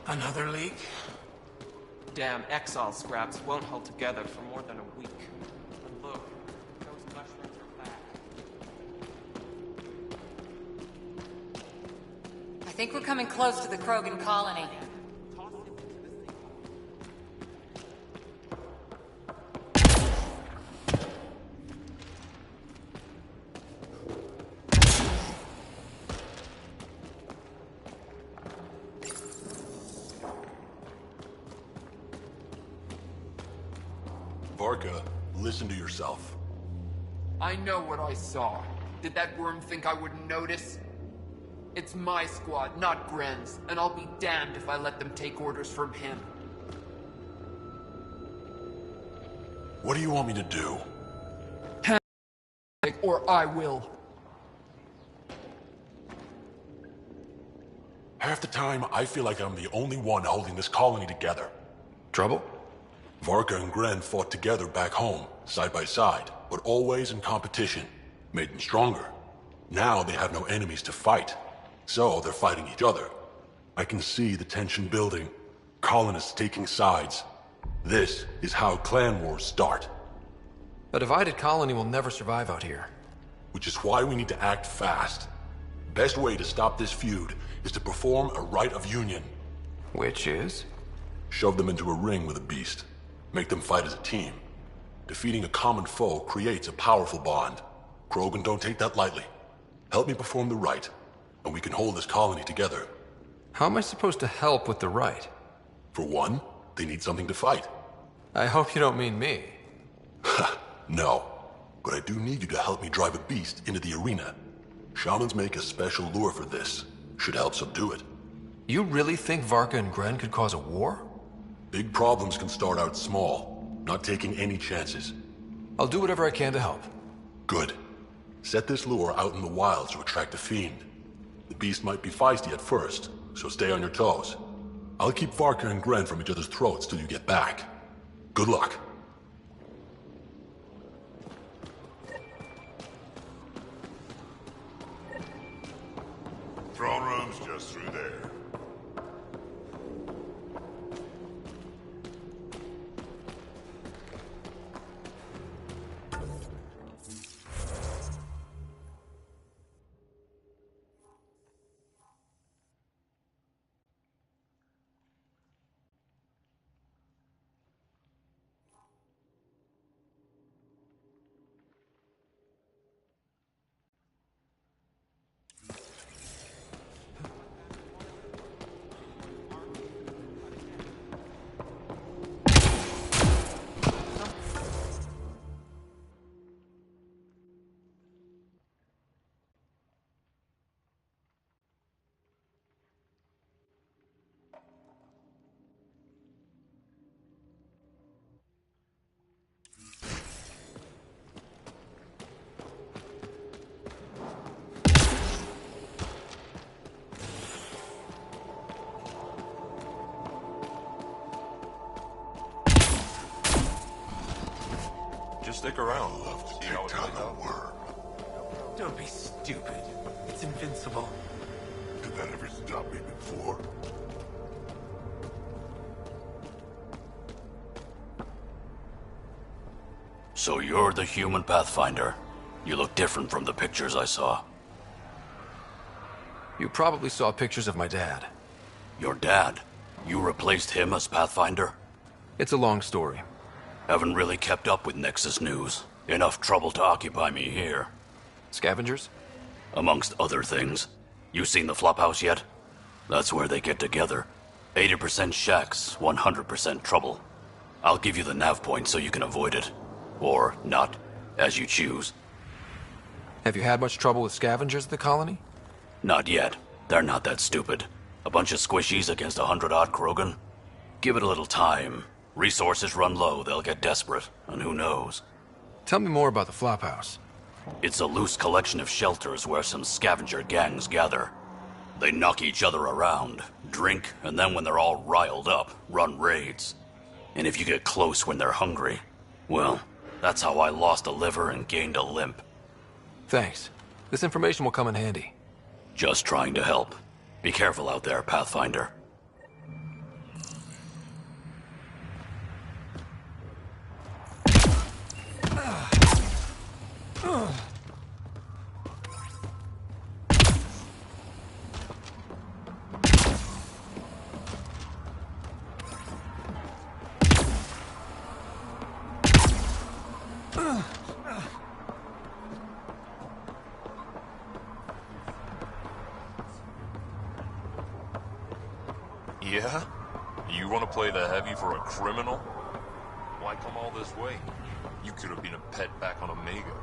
Another leak? Damn exile scraps won't hold together for more than a week. And look, those mushrooms are back. I think we're coming close to the Krogan colony. Varka, listen to yourself. I know what I saw. Did that worm think I wouldn't notice? It's my squad, not Gren's, and I'll be damned if I let them take orders from him. What do you want me to do? Or I will. Half the time, I feel like I'm the only one holding this colony together. Trouble? Varka and Gren fought together back home, side by side, but always in competition. Made them stronger. Now they have no enemies to fight, so they're fighting each other. I can see the tension building, colonists taking sides. This is how clan wars start. A divided colony will never survive out here. Which is why we need to act fast. Best way to stop this feud is to perform a rite of union. Which is? Shove them into a ring with a beast. Make them fight as a team. Defeating a common foe creates a powerful bond. Krogan don't take that lightly. Help me perform the rite, and we can hold this colony together. How am I supposed to help with the rite? For one, they need something to fight. I hope you don't mean me. No, but I do need you to help me drive a beast into the arena. Shamans make a special lure for this. Should help subdue it. You really think Varka and Gren could cause a war? Big problems can start out small, not taking any chances. I'll do whatever I can to help. Good. Set this lure out in the wilds to attract a fiend. The beast might be feisty at first, so stay on your toes. I'll keep Varka and Gren from each other's throats till you get back. Good luck. Throne room's just through there. Just stick around. See how it Take goes. down the worm. Don't be stupid. It's invincible. Did that ever stop me before? So you're the human Pathfinder. You look different from the pictures I saw. You probably saw pictures of my dad. Your dad? You replaced him as Pathfinder? It's a long story. Haven't really kept up with Nexus news. Enough trouble to occupy me here. Scavengers? Amongst other things. You seen the flophouse yet? That's where they get together. 80% shacks, 100% trouble. I'll give you the nav point so you can avoid it. Or not, as you choose. Have you had much trouble with scavengers at the colony? Not yet. They're not that stupid. A bunch of squishies against 100-odd Krogan? Give it a little time. Resources run low, they'll get desperate, and who knows? Tell me more about the flophouse. It's a loose collection of shelters where some scavenger gangs gather. They knock each other around, drink, and then when they're all riled up, run raids. And if you get close when they're hungry, well, that's how I lost a liver and gained a limp. Thanks. This information will come in handy. Just trying to help. Be careful out there, Pathfinder. Yeah? You want to play the heavy for a criminal? Why come all this way? You could have been a pet back on Omega.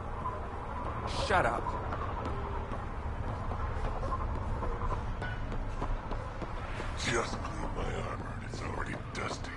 Shut up. Just clean my armor and it's already dusty.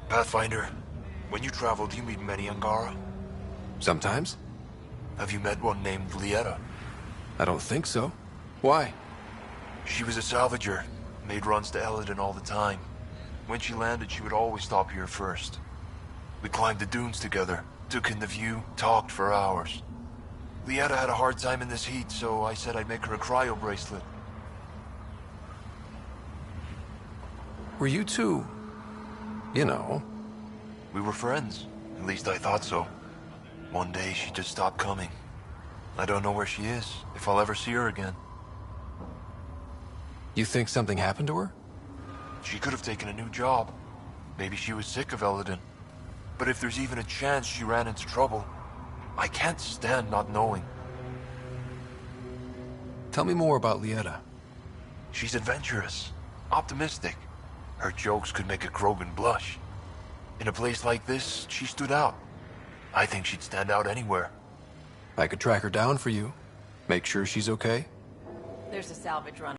Pathfinder, when you travel, do you meet many Angara? Sometimes. Have you met one named Lieta? I don't think so. Why? She was a salvager, made runs to Eladin all the time. When she landed, she would always stop here first. We climbed the dunes together, took in the view, talked for hours. Lieta had a hard time in this heat, so I said I'd make her a cryo bracelet. Were you two... you know... We were friends. At least I thought so. One day she just stopped coming. I don't know where she is, if I'll ever see her again. You think something happened to her? She could have taken a new job. Maybe she was sick of Eladin. But if there's even a chance she ran into trouble, I can't stand not knowing. Tell me more about Lieta. She's adventurous, optimistic. Her jokes could make a Krogan blush. In a place like this, she stood out. I think she'd stand out anywhere. I could track her down for you. Make sure she's okay. There's a salvage run.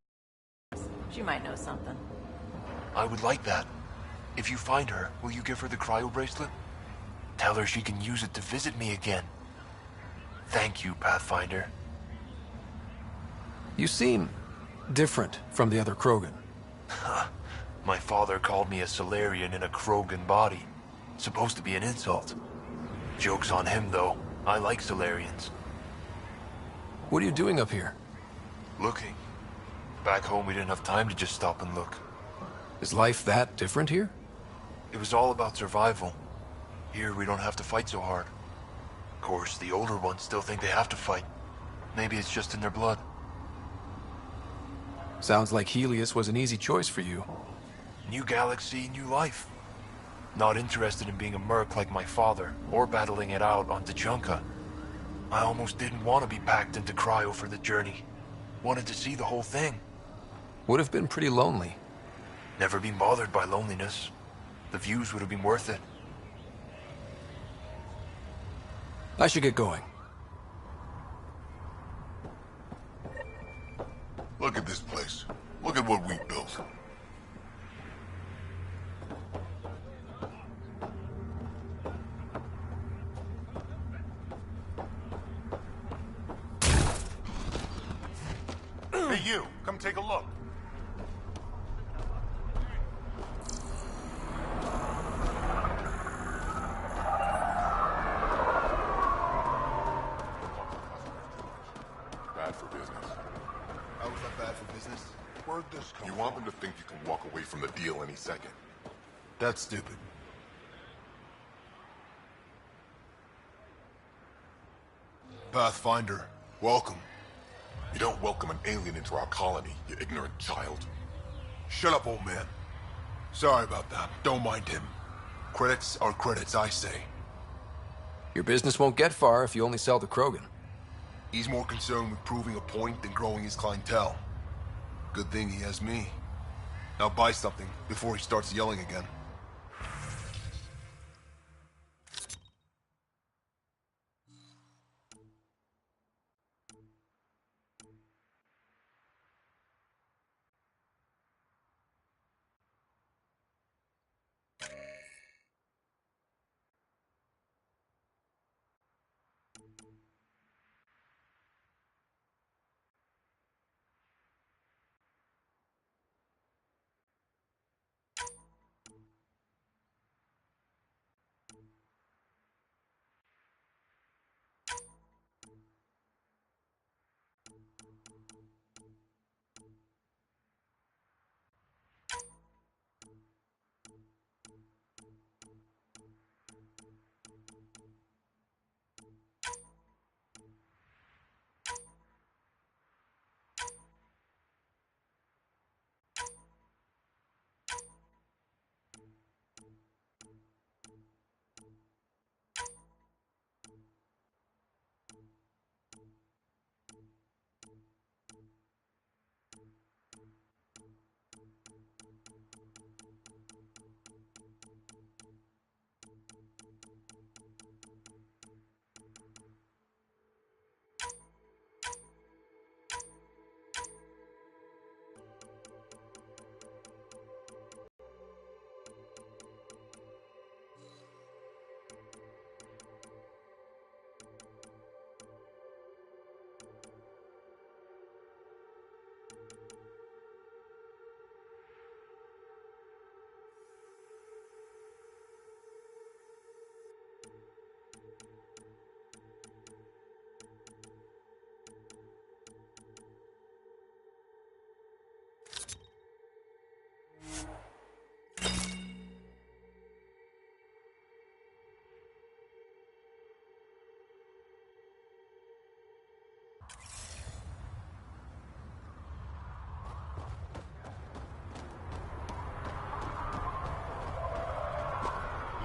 She might know something. I would like that. If you find her, will you give her the cryo bracelet? Tell her she can use it to visit me again. Thank you, Pathfinder. You seem different from the other Krogan. My father called me a Solarian in a Krogan body. Supposed to be an insult. Joke's on him, though. I like Solarians. What are you doing up here? Looking. Back home, we didn't have time to just stop and look. Is life that different here? It was all about survival. Here, we don't have to fight so hard. Of course, the older ones still think they have to fight. Maybe it's just in their blood. Sounds like Helios was an easy choice for you. New galaxy, new life. Not interested in being a merc like my father, or battling it out on Tachanka. I almost didn't want to be packed into cryo for the journey. Wanted to see the whole thing. Would have been pretty lonely. Never been bothered by loneliness. The views would have been worth it. I should get going. Look at this place. Look at what we built. Hey you, come take a look. Bad for business. How was that bad for business? Where'd this come from? You want them to think you can walk away from the deal any second. That's stupid. Pathfinder, welcome. You don't welcome an alien into our colony, you ignorant child. Shut up, old man. Sorry about that. Don't mind him. Credits are credits, I say. Your business won't get far if you only sell to Krogan. He's more concerned with proving a point than growing his clientele. Good thing he has me. Now buy something before he starts yelling again.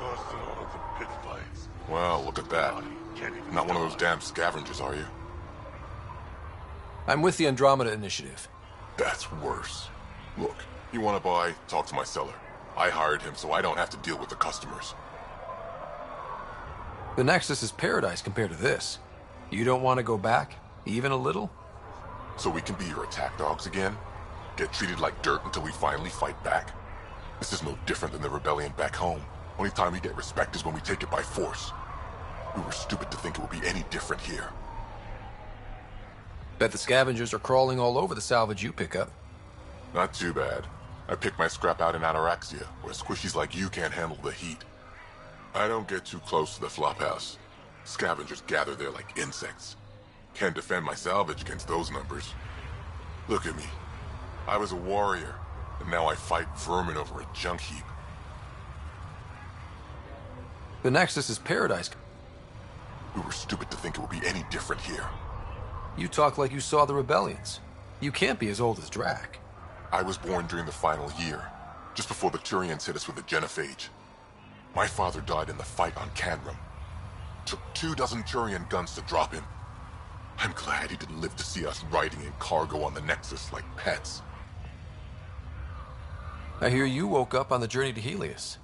Lost in all of the pit fights. Well, look at that. Not one of those damn scavengers, are you? I'm with the Andromeda Initiative. That's worse. Look, you want to buy, talk to my seller. I hired him so I don't have to deal with the customers. The Nexus is paradise compared to this. You don't want to go back, even a little? So we can be your attack dogs again? Get treated like dirt until we finally fight back? This is no different than the rebellion back home. Only time we get respect is when we take it by force. We were stupid to think it would be any different here. Bet the scavengers are crawling all over the salvage you pick up. Not too bad. I picked my scrap out in Ataraxia, where squishies like you can't handle the heat. I don't get too close to the flophouse. Scavengers gather there like insects. Can't defend my salvage against those numbers. Look at me. I was a warrior, and now I fight vermin over a junk heap. The Nexus is paradise. We were stupid to think it would be any different here. You talk like you saw the rebellions. You can't be as old as Drac. I was born during the final year, just before the Turians hit us with the genophage. My father died in the fight on Canrum. Took 24 Turian guns to drop him. I'm glad he didn't live to see us riding in cargo on the Nexus like pets. I hear you woke up on the journey to Helios.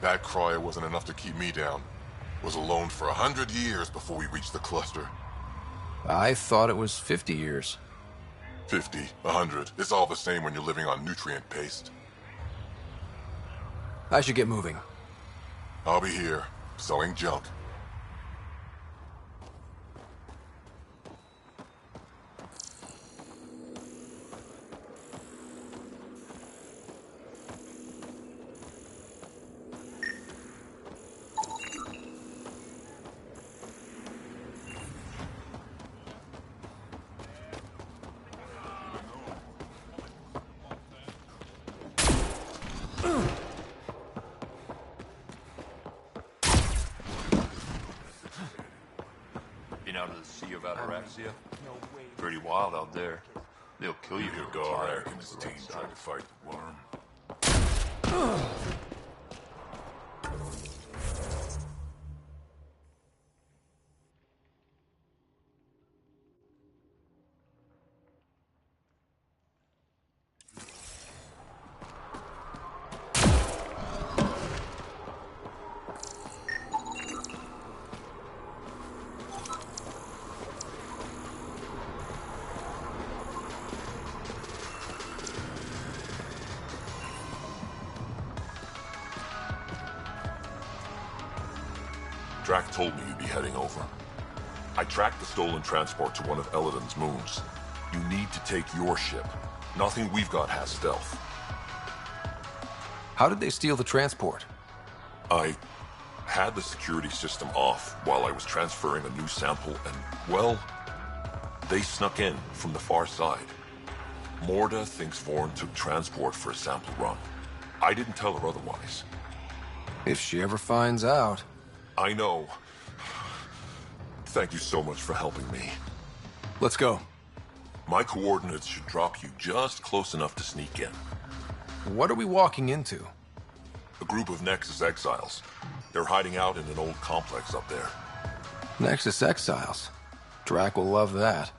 That cry wasn't enough to keep me down. Was alone for 100 years before we reached the cluster. I thought it was 50 years. 50, 100. It's all the same when you're living on nutrient paste. I should get moving. I'll be here, selling junk. Been out of the Sea of Ataraxia? Pretty wild out there. They'll kill you for Garak and his team trying to fight the worm. Drac told me you'd be heading over. I tracked the stolen transport to one of Elodin's moons. You need to take your ship. Nothing we've got has stealth. How did they steal the transport? I had the security system off while I was transferring a new sample and, well, they snuck in from the far side. Morda thinks Vorn took transport for a sample run. I didn't tell her otherwise. If she ever finds out. I know. Thank you so much for helping me. Let's go. My coordinates should drop you just close enough to sneak in. What are we walking into? A group of Nexus exiles. They're hiding out in an old complex up there. Nexus exiles. Drac will love that.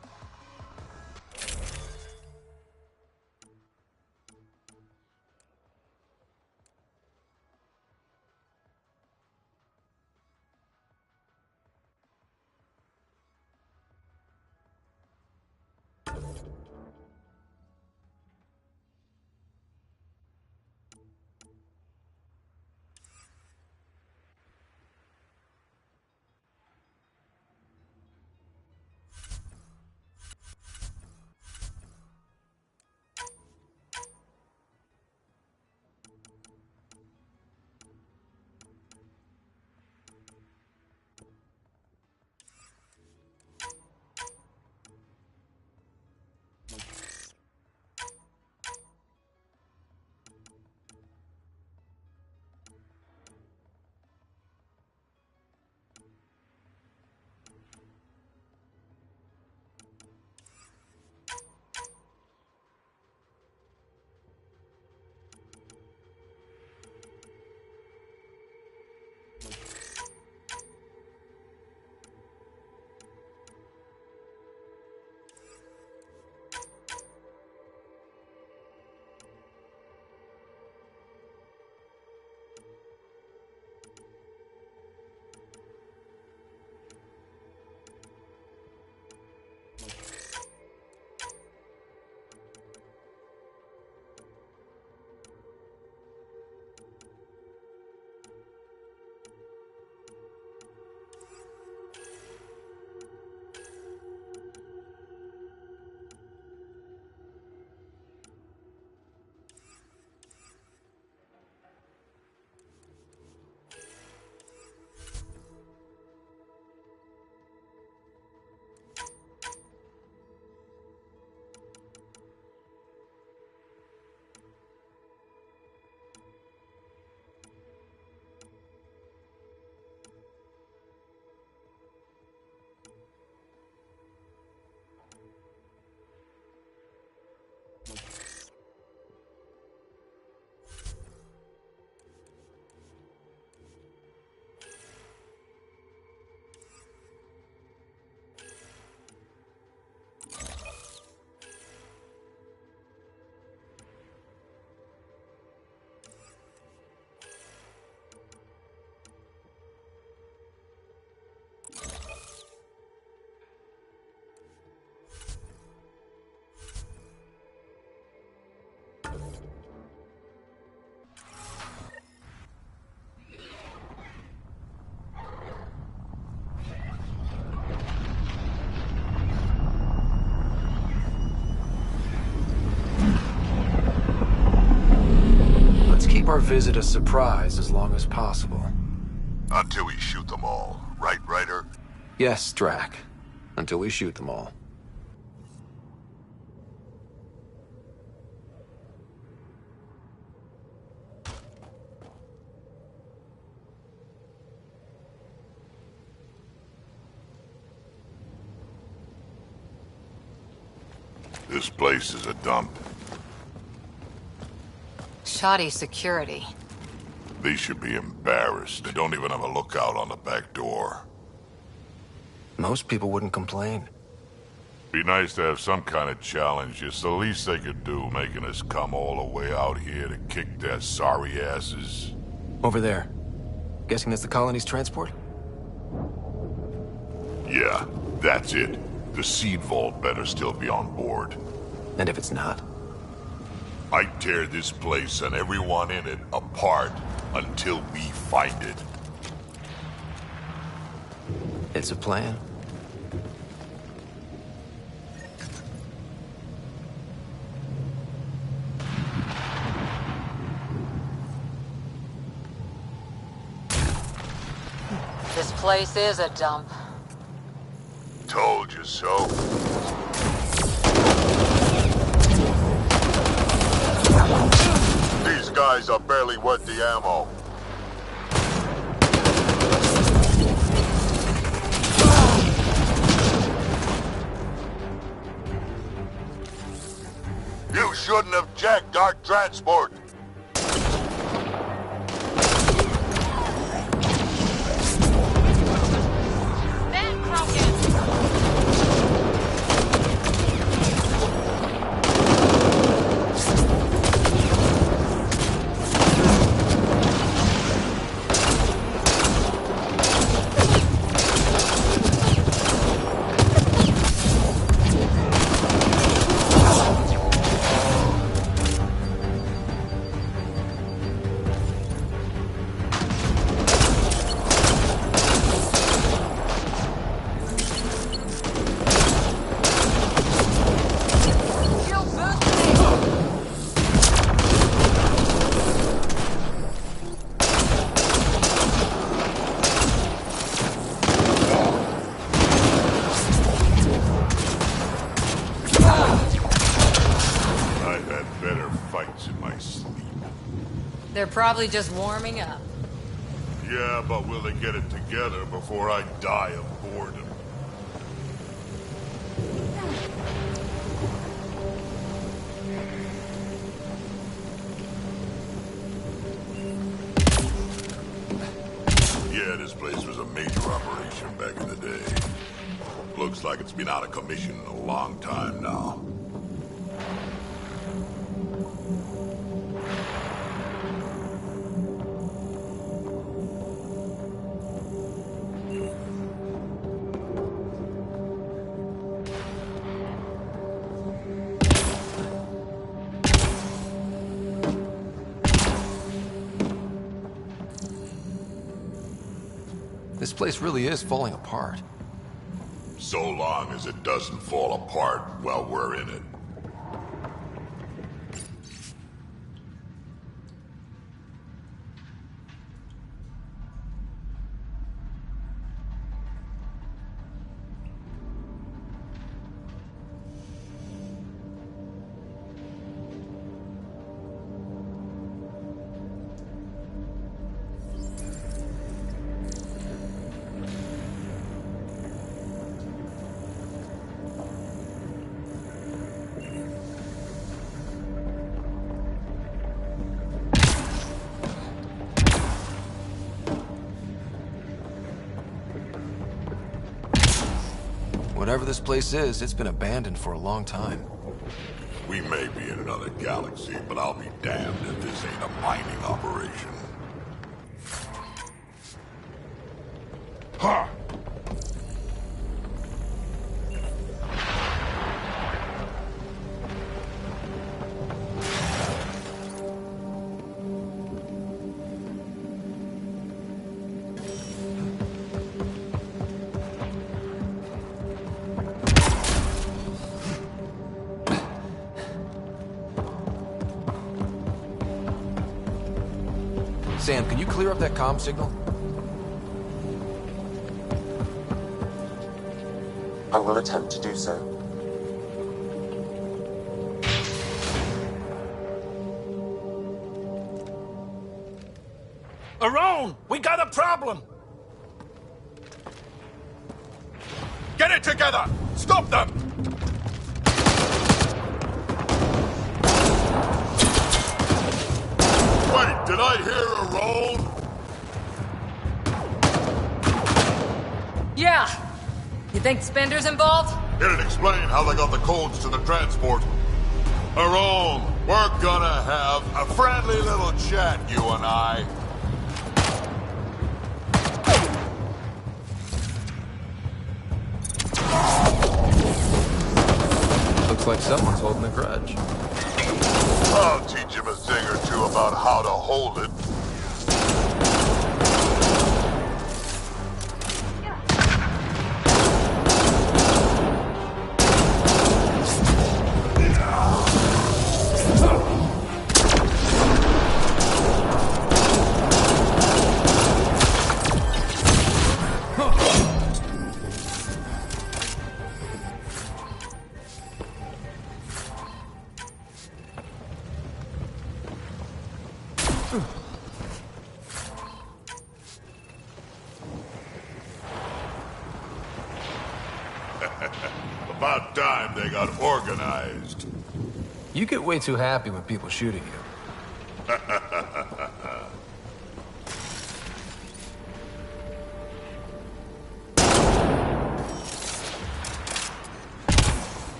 our visit a surprise as long as possible. Until we shoot them all. Right, Ryder? Yes, Drac. Until we shoot them all. This place is a dump. Shoddy security. They should be embarrassed. They don't even have a lookout on the back door. Most people wouldn't complain. Be nice to have some kind of challenge. It's the least they could do, making us come all the way out here to kick their sorry asses. Over there. Guessing that's the colony's transport? Yeah, that's it. The seed vault better still be on board. And if it's not? I'd tear this place and everyone in it apart until we find it. It's a plan. This place is a dump. Told you so. These guys are barely worth the ammo. You shouldn't have jacked our transport. They're probably just warming up. Yeah, but will they get it together before I die of boredom? Yeah, this place was a major operation back in the day. Looks like it's been out of commission a long time now. This place really is falling apart. So long as it doesn't fall apart while we're in it. Whatever this place is, it's been abandoned for a long time. We may be in another galaxy, but I'll be damned if this ain't a mining operation. Ha! Sam, can you clear up that comm signal? I will attempt to do so. Aron, we got a problem! Get it together! Stop them! Wait, did I hear a roll? Yeah. You think Spender's involved? It'd explain how they got the codes to the transport. Aron, we're gonna have a friendly little chat, you and I. Looks like someone's holding a grudge. I'll teach him a thing or two about how to hold it. About time they got organized. You get way too happy when people shoot at you.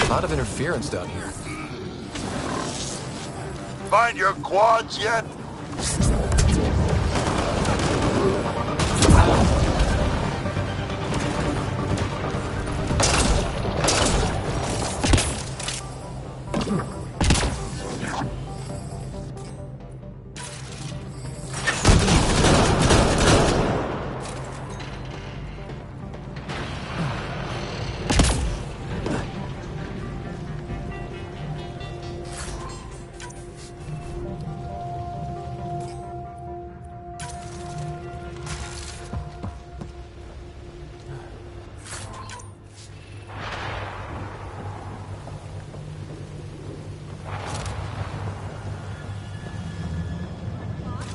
A lot of interference down here. Find your quads yet?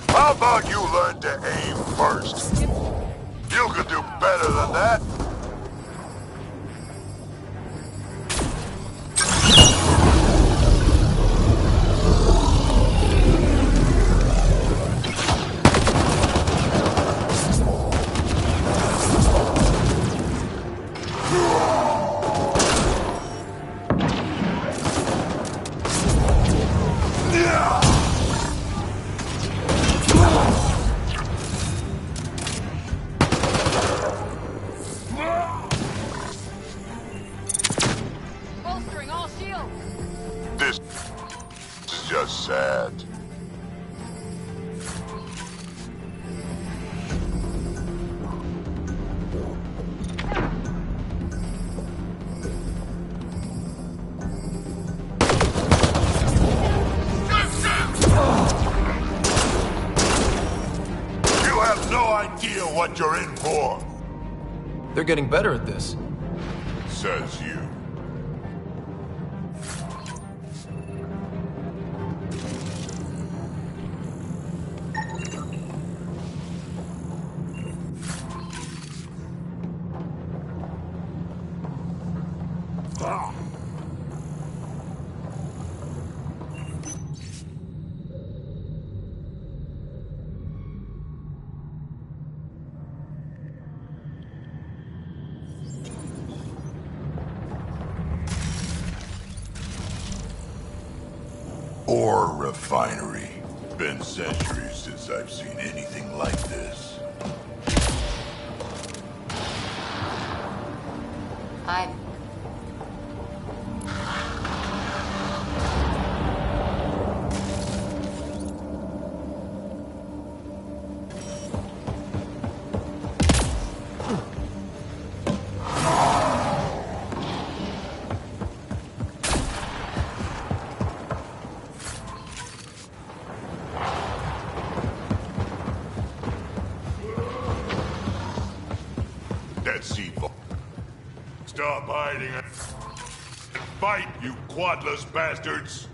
How about you learn to aim first? You could do better than that. Bolstering all shields. This is just sad. You have no idea what you're in for, They're getting better at this. says you. Ore refinery. Been centuries since I've seen anything like this. I... that seed vault. Stop hiding and fight, you quadless bastards!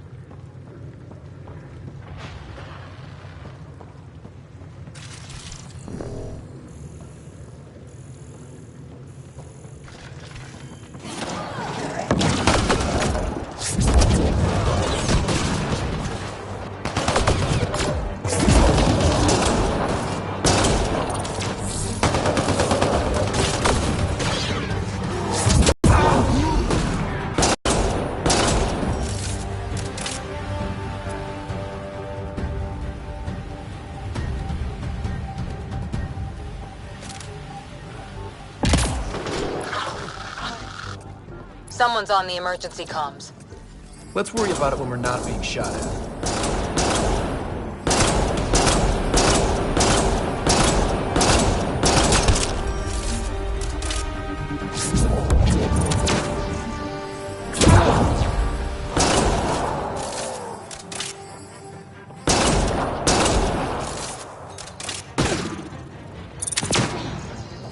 Someone's on the emergency comms. Let's worry about it when we're not being shot at.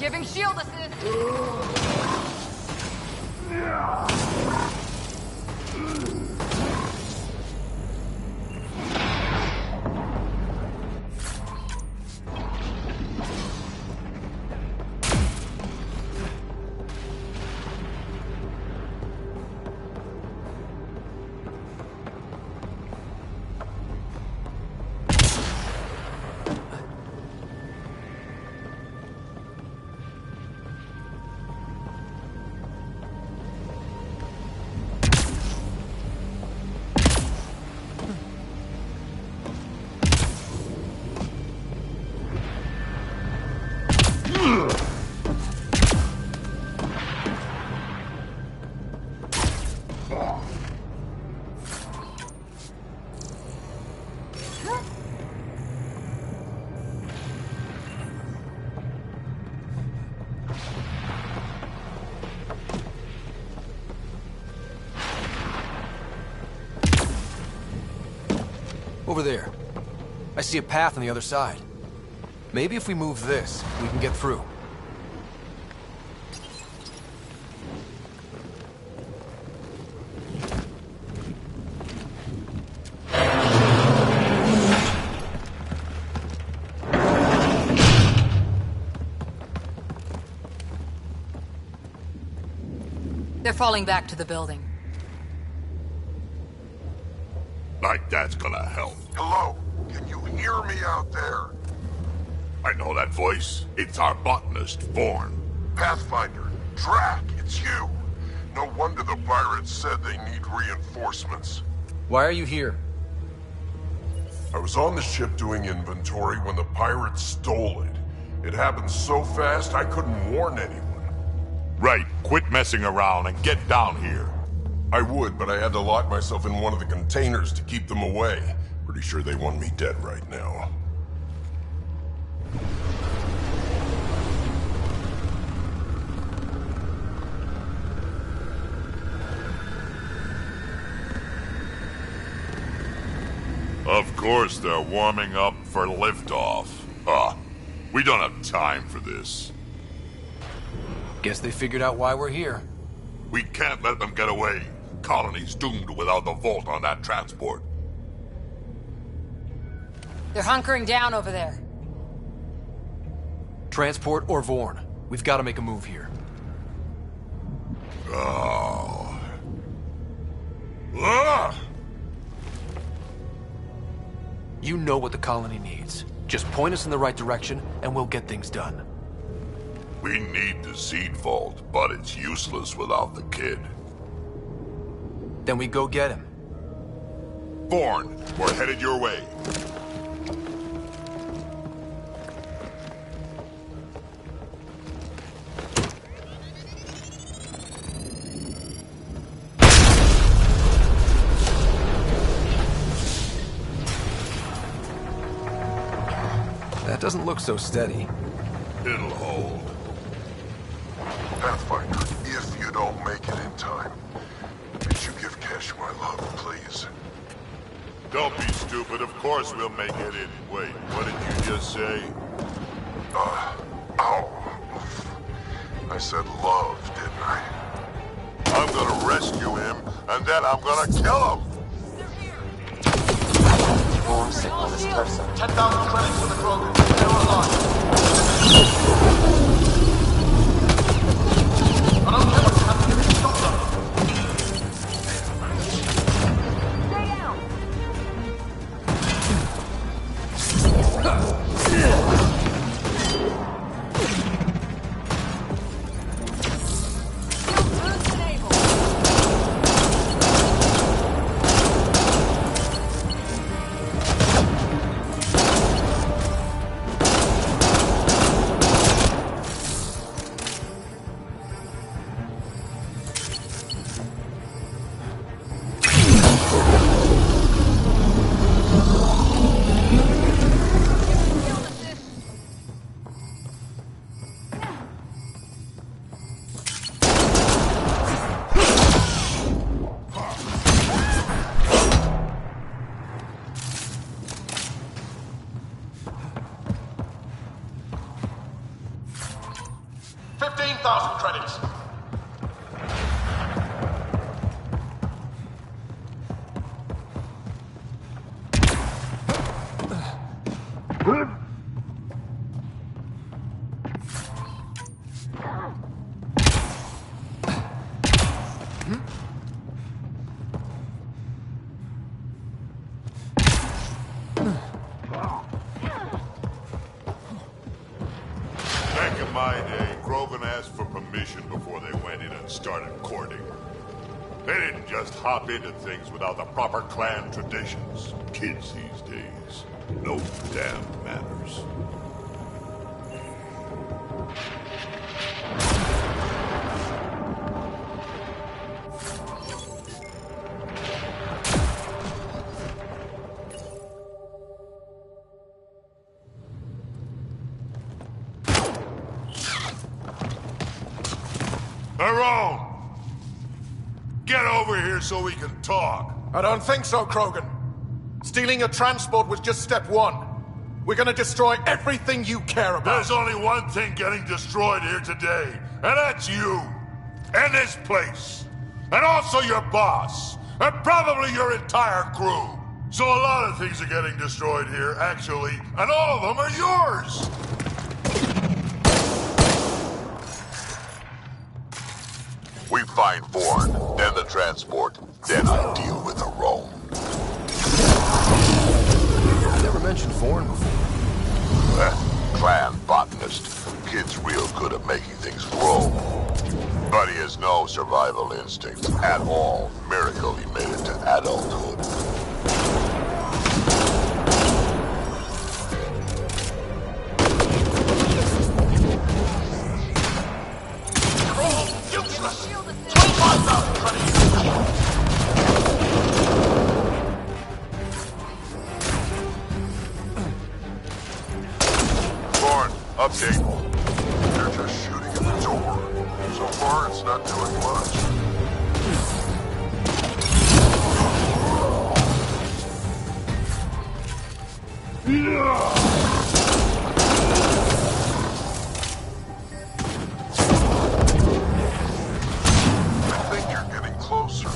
Giving shield assist. Over there. I see a path on the other side. Maybe if we move this, we can get through. They're falling back to the building. Like that's gonna help. Hello? Can you hear me out there? I know that voice. It's our botanist, Vorn. Pathfinder, Drac, it's you. No wonder the pirates said they need reinforcements. Why are you here? I was on the ship doing inventory when the pirates stole it. It happened so fast I couldn't warn anyone. Right, quit messing around and get down here. I would, but I had to lock myself in one of the containers to keep them away. Pretty sure they want me dead right now. Of course they're warming up for liftoff. We don't have time for this. Guess they figured out why we're here. We can't let them get away. Colony's doomed without the vault on that transport. They're hunkering down over there. Transport or Vorn. We've got to make a move here. Oh. Ah! You know what the colony needs. Just point us in the right direction, and we'll get things done. We need the seed vault, but it's useless without the kid. Then we go get him. Vorn, we're headed your way. That doesn't look so steady. It'll hold. Pathfinder, if you don't make it in time, could you give Kesh my love, please? Don't be stupid. Of course we'll make it in. Wait, what did you just say? Ow. I I said love, didn't I? I'm gonna rescue him, and then I'm gonna kill him! Warm signal is person. 10,000 credits for the Krogan. They're alive. I don't care what you have to do to stop them. Back in my day, Krogan asked for permission before they went in and started courting. They didn't just hop into things without the proper clan traditions. Kids these days, no damn manners. Tyrone! Get over here so we can talk. I don't think so, Krogan. Stealing a transport was just step one. We're gonna destroy everything you care about. There's only one thing getting destroyed here today, and that's you. And this place. And also your boss. And probably your entire crew. So a lot of things are getting destroyed here, actually, and all of them are yours! We find Vorn, then the transport, then I deal with the Rome. I never mentioned Vorn before. Clan botanist. Kid's real good at making things grow. But he has no survival instinct at all. Miracle he made it to adulthood. Update. They're just shooting at the door. So far, it's not doing much. I think you're getting closer.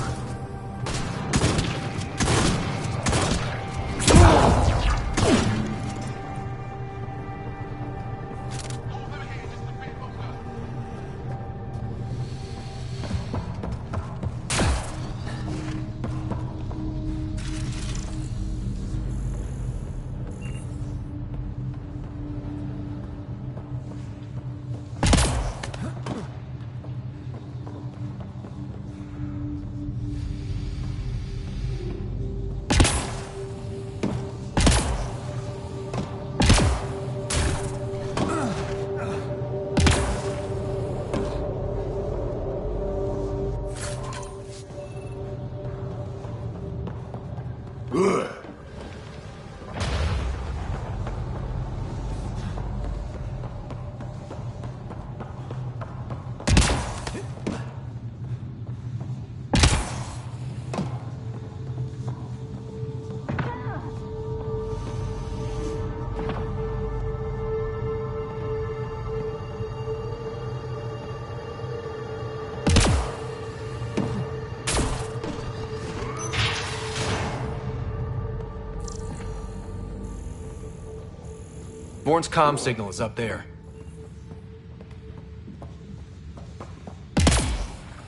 Vorn's comm signal is up there.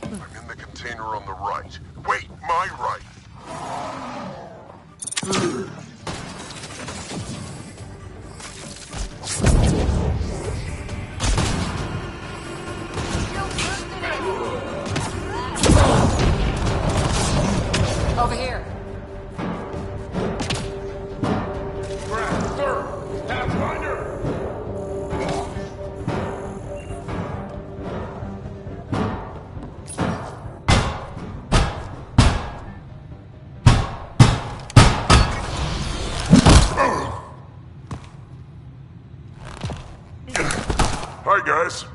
I'm in the container on the right. Wait, my right. Over here. Sir, Pathfinder! Hi, guys.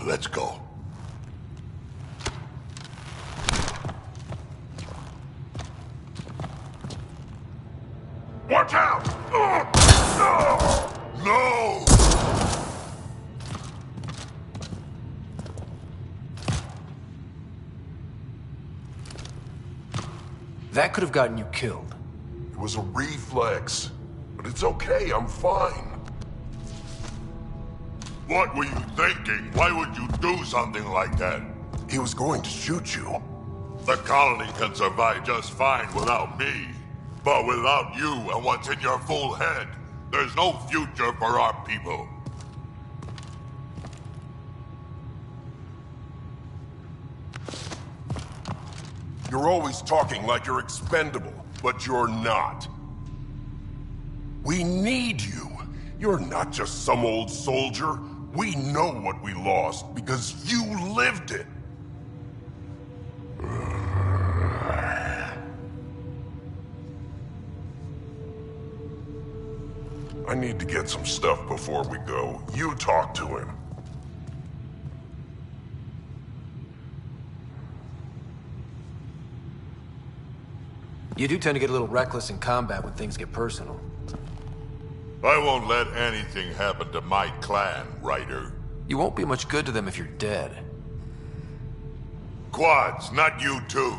Let's go. Watch out! No! That could have gotten you killed. It was a reflex. But it's okay, I'm fine. What were you thinking? Why would you do something like that? He was going to shoot you. The colony can survive just fine without me. But without you and what's in your full head, there's no future for our people. You're always talking like you're expendable, but you're not. We need you. You're not just some old soldier. We know what we lost because you lived it. I need to get some stuff before we go. You talk to him. You do tend to get a little reckless in combat when things get personal. I won't let anything happen to my clan, Ryder. You won't be much good to them if you're dead. Quads, not you too.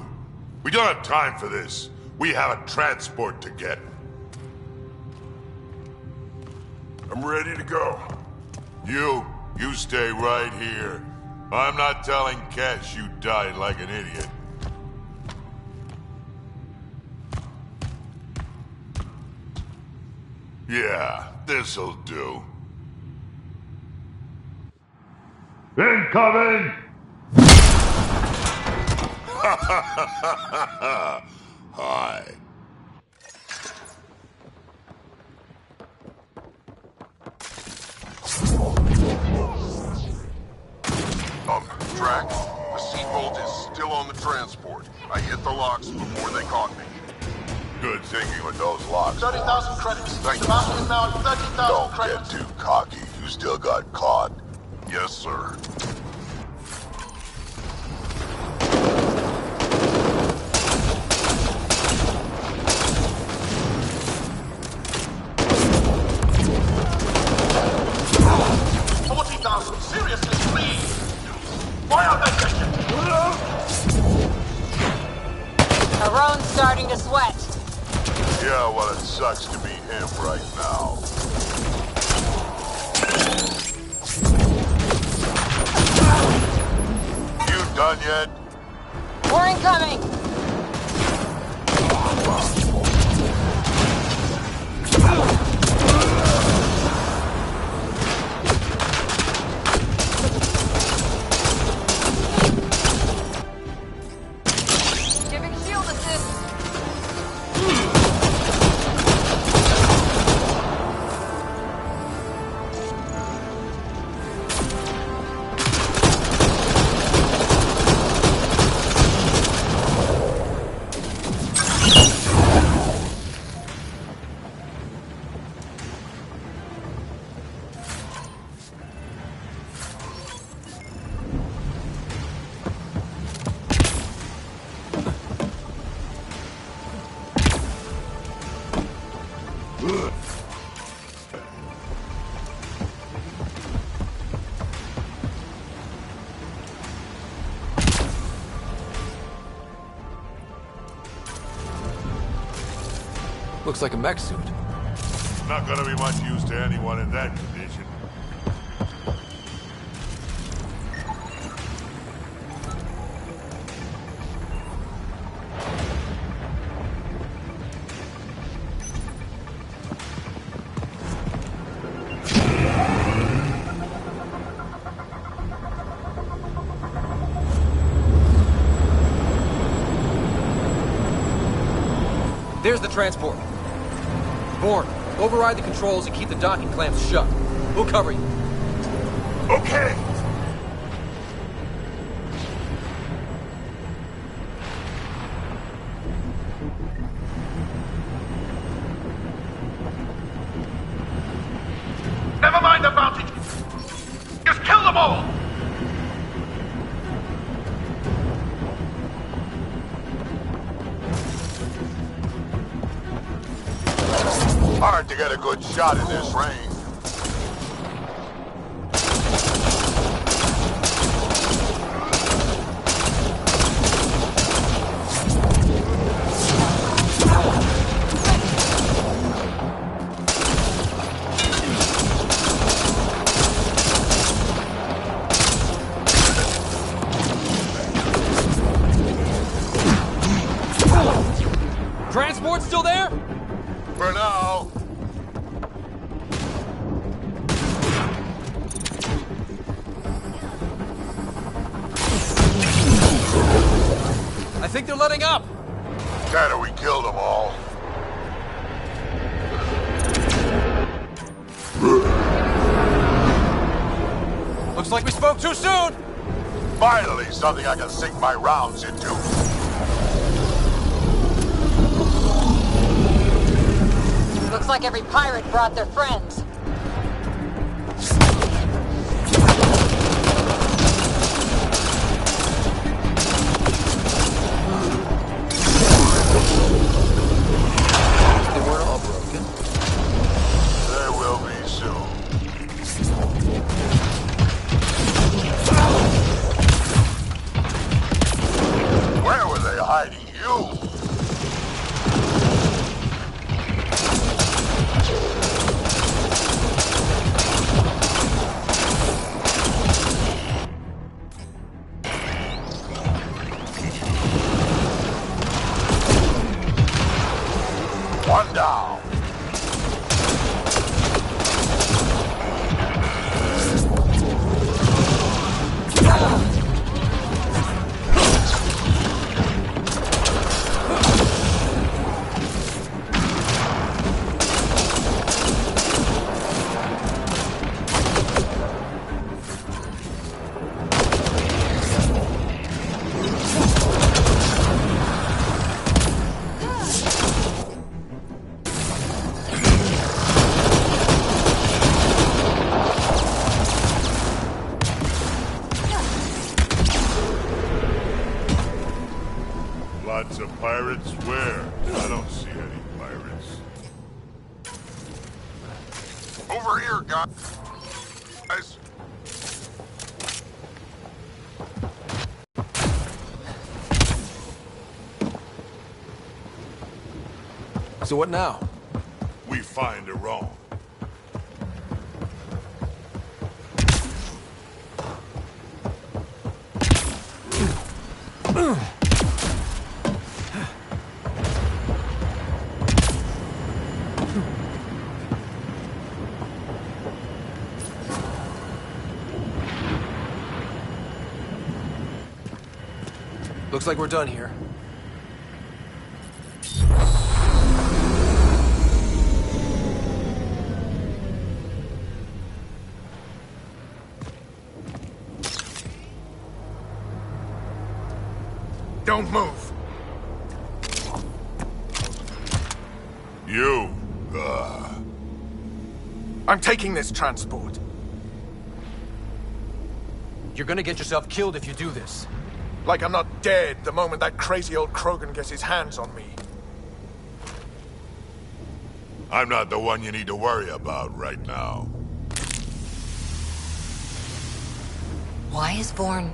We don't have time for this. We have a transport to get. I'm ready to go. You stay right here. I'm not telling Cash you died like an idiot. Yeah, this'll do. Incoming! Hi. Drax, the seatbolt is still on the transport. I hit the locks before they caught me. Good thinking with those locks. 30,000 credits. Thank you. Sebastian inbound, 30,000 Don't credits. get too cocky. You still got caught. Yes, sir. Seriously, please! Why aren't they taking? Aron's starting to sweat. Yeah, well, it sucks to be him right now. You done yet? We're incoming! Giving shield assist! Looks like a mech suit. Not gonna be much use to anyone in that condition. There's the transport. Bourne, override the controls and keep the docking clamps shut. We'll cover you. Okay! Never mind the bounty. Just kill them all! Hard to get a good shot in this rain. Transport still there? For now. I think they're letting up. Better we kill them all. Looks like we spoke too soon. Finally, something I can sink my rounds into. Looks like every pirate brought their friends. They weren't all broken. They will be soon. Where were they hiding you? One down. Lots of pirates? Where? I don't see any pirates. Over here, guys. So what now? We find her wrong. Looks like we're done here. Don't move. You, I'm taking this transport. You're gonna get yourself killed if you do this. Like I'm not dead the moment that crazy old Krogan gets his hands on me. I'm not the one you need to worry about right now. Why is Vorn...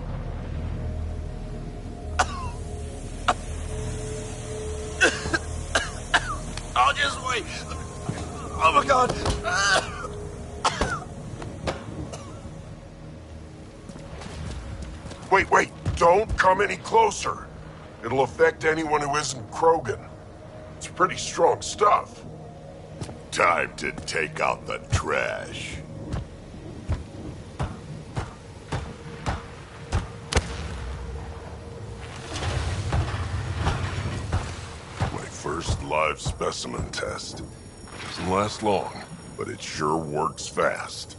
I'll just wait. me! Oh my god! Wait, don't come any closer. It'll affect anyone who isn't Krogan. It's pretty strong stuff. Time to take out the trash. My first live specimen test. Doesn't last long, but it sure works fast.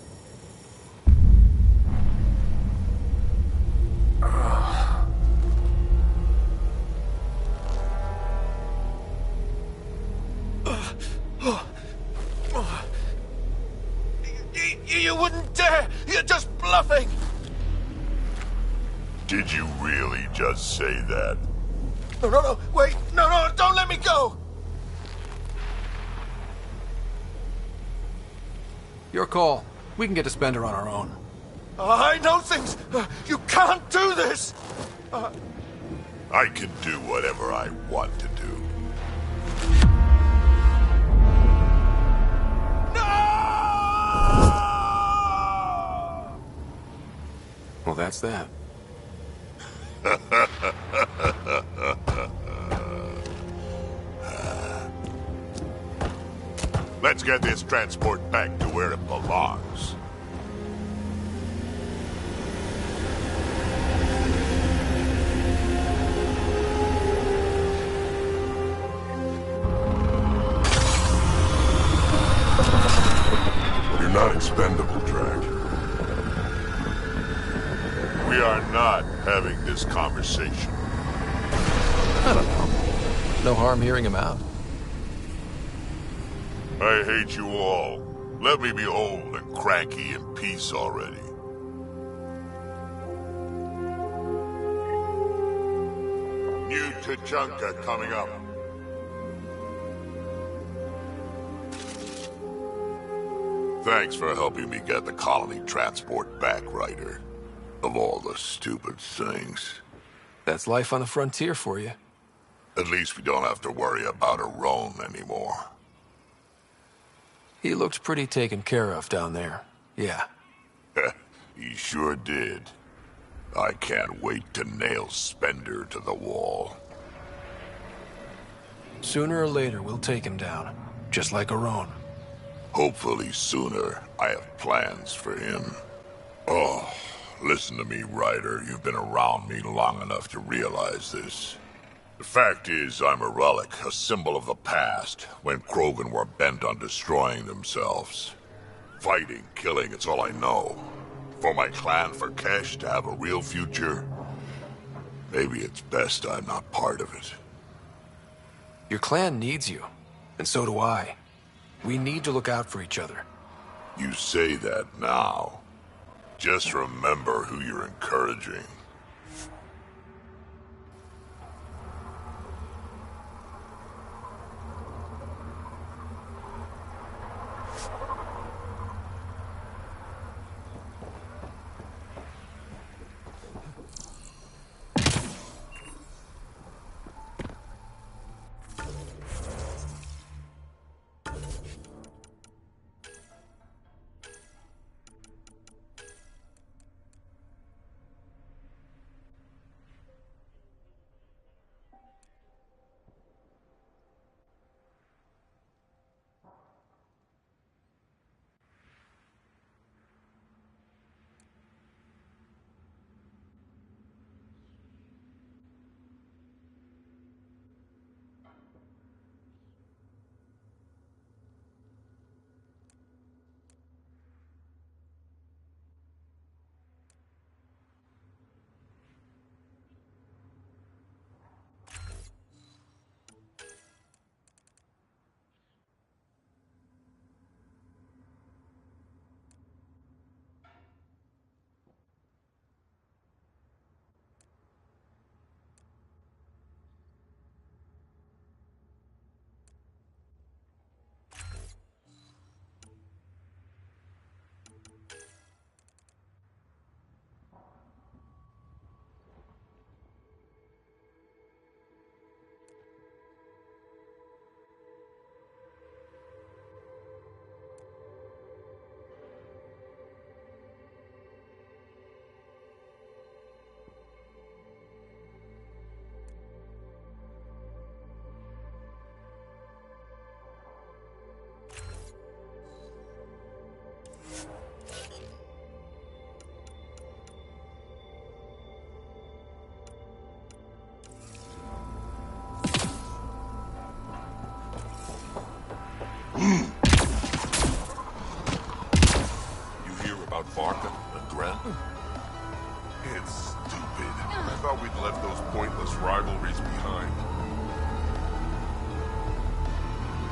You wouldn't dare! You're just bluffing! Did you really just say that? No, wait! No, don't let me go! Your call. We can get to Spender on our own. I know things! You can't do this! I can do whatever I want to do. Well, that's that. Let's get this transport back to where it belongs. You're not expendable, Drac. We are not having this conversation. I don't know. No harm hearing him out. I hate you all. Let me be old and cranky in peace already. New Tachanka coming up. Thanks for helping me get the colony transport back, Ryder. Of all the stupid things. That's life on the frontier for you. At least we don't have to worry about Aron anymore. He looked pretty taken care of down there. Yeah. He sure did. I can't wait to nail Spender to the wall. Sooner or later, we'll take him down. Just like Aron. Hopefully sooner. I have plans for him. Oh, listen to me, Ryder. You've been around me long enough to realize this. The fact is, I'm a relic, a symbol of the past, when Krogan were bent on destroying themselves. Fighting, killing, it's all I know. For my clan, for Kesh to have a real future, maybe it's best I'm not part of it. Your clan needs you, and so do I. We need to look out for each other. You say that now. Just remember who you're encouraging. You hear about Varka and Gren? It's stupid. I thought we'd left those pointless rivalries behind.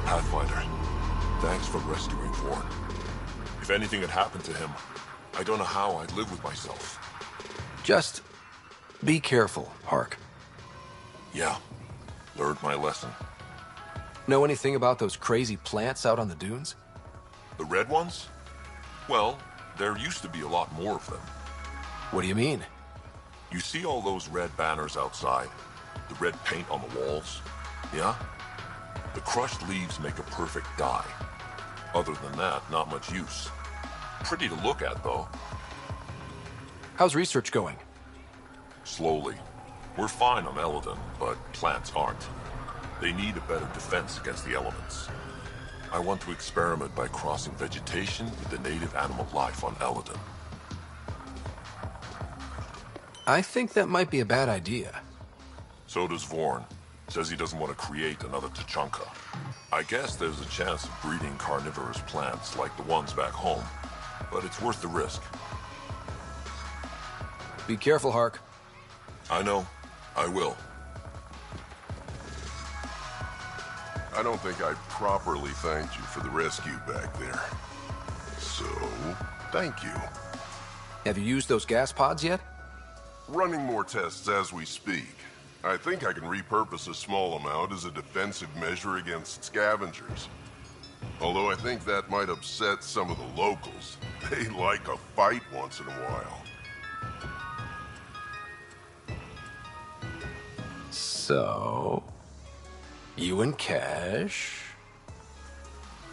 Pathfinder, thanks for rescuing Vorn. If anything had happened to him, I don't know how I'd live with myself. Just be careful, Hark. Yeah, learned my lesson. Know anything about those crazy plants out on the dunes? The red ones? Well, there used to be a lot more of them. What do you mean? You see all those red banners outside? The red paint on the walls? Yeah? The crushed leaves make a perfect dye. Other than that, not much use. Pretty to look at, though. How's research going? Slowly. We're fine on Eldon, but plants aren't. They need a better defense against the elements. I want to experiment by crossing vegetation with the native animal life on Eldon. I think that might be a bad idea. So does Vorn. Says he doesn't want to create another Tachanka. I guess there's a chance of breeding carnivorous plants like the ones back home, but it's worth the risk. Be careful, Hark. I know. I will. I don't think I properly thanked you for the rescue back there. So, thank you. Have you used those gas pods yet? Running more tests as we speak. I think I can repurpose a small amount as a defensive measure against scavengers. Although I think that might upset some of the locals. They like a fight once in a while. So... you and Cash?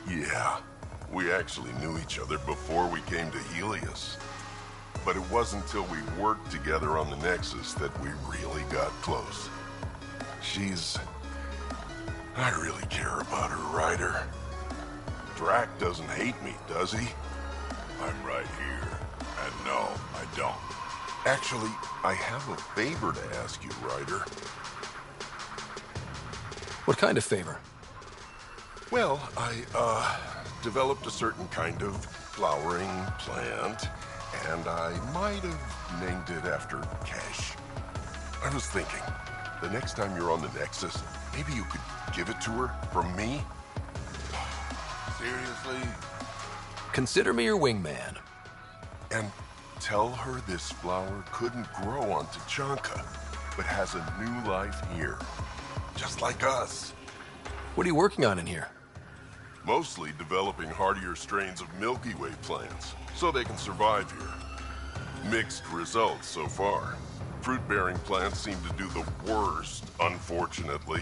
Yeah. We actually knew each other before we came to Helios. But it wasn't until we worked together on the Nexus that we really got close. I really care about her, Ryder. Drac doesn't hate me, does he? I'm right here. And no, I don't. Actually, I have a favor to ask you, Ryder. What kind of favor? Well, I, developed a certain kind of flowering plant, and I might have named it after Cash. I was thinking, the next time you're on the Nexus, maybe you could give it to her from me? Seriously? Consider me your wingman. And tell her this flower couldn't grow on Tachanka, but has a new life here. Just like us. What are you working on in here? Mostly developing hardier strains of Milky Way plants, so they can survive here. Mixed results so far. Fruit-bearing plants seem to do the worst, unfortunately.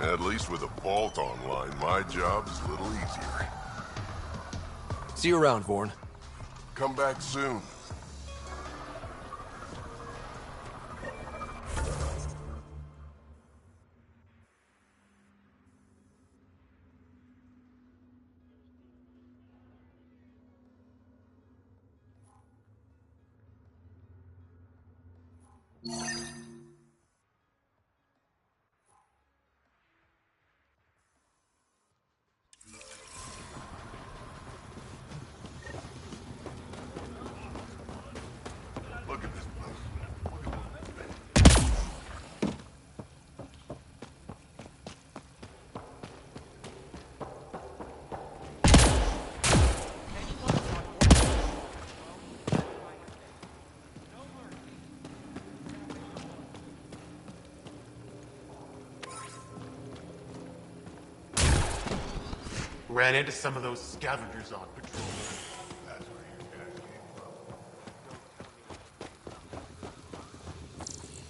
At least with a bolt-on line, my job is a little easier. See you around, Vorn. Come back soon. Look at this place. Ran into some of those scavengers on patrol. That's where your guys came from.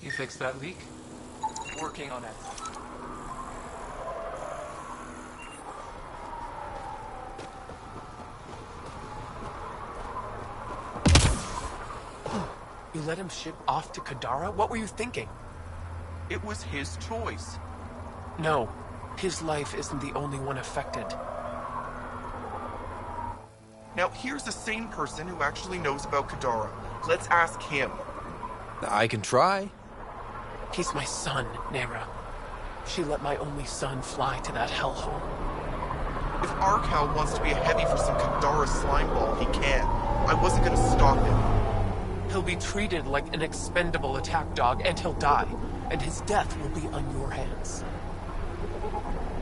You fixed that leak? Working on it. You let him ship off to Kadara? What were you thinking? It was his choice. No, his life isn't the only one affected. Now, here's a sane person who actually knows about Kadara. Let's ask him. I can try. He's my son, Nera. She let my only son fly to that hellhole. If our cow wants to be a heavy for some Kadara slimeball, he can. I wasn't gonna stop him. He'll be treated like an expendable attack dog and he'll die. And his death will be on your hands.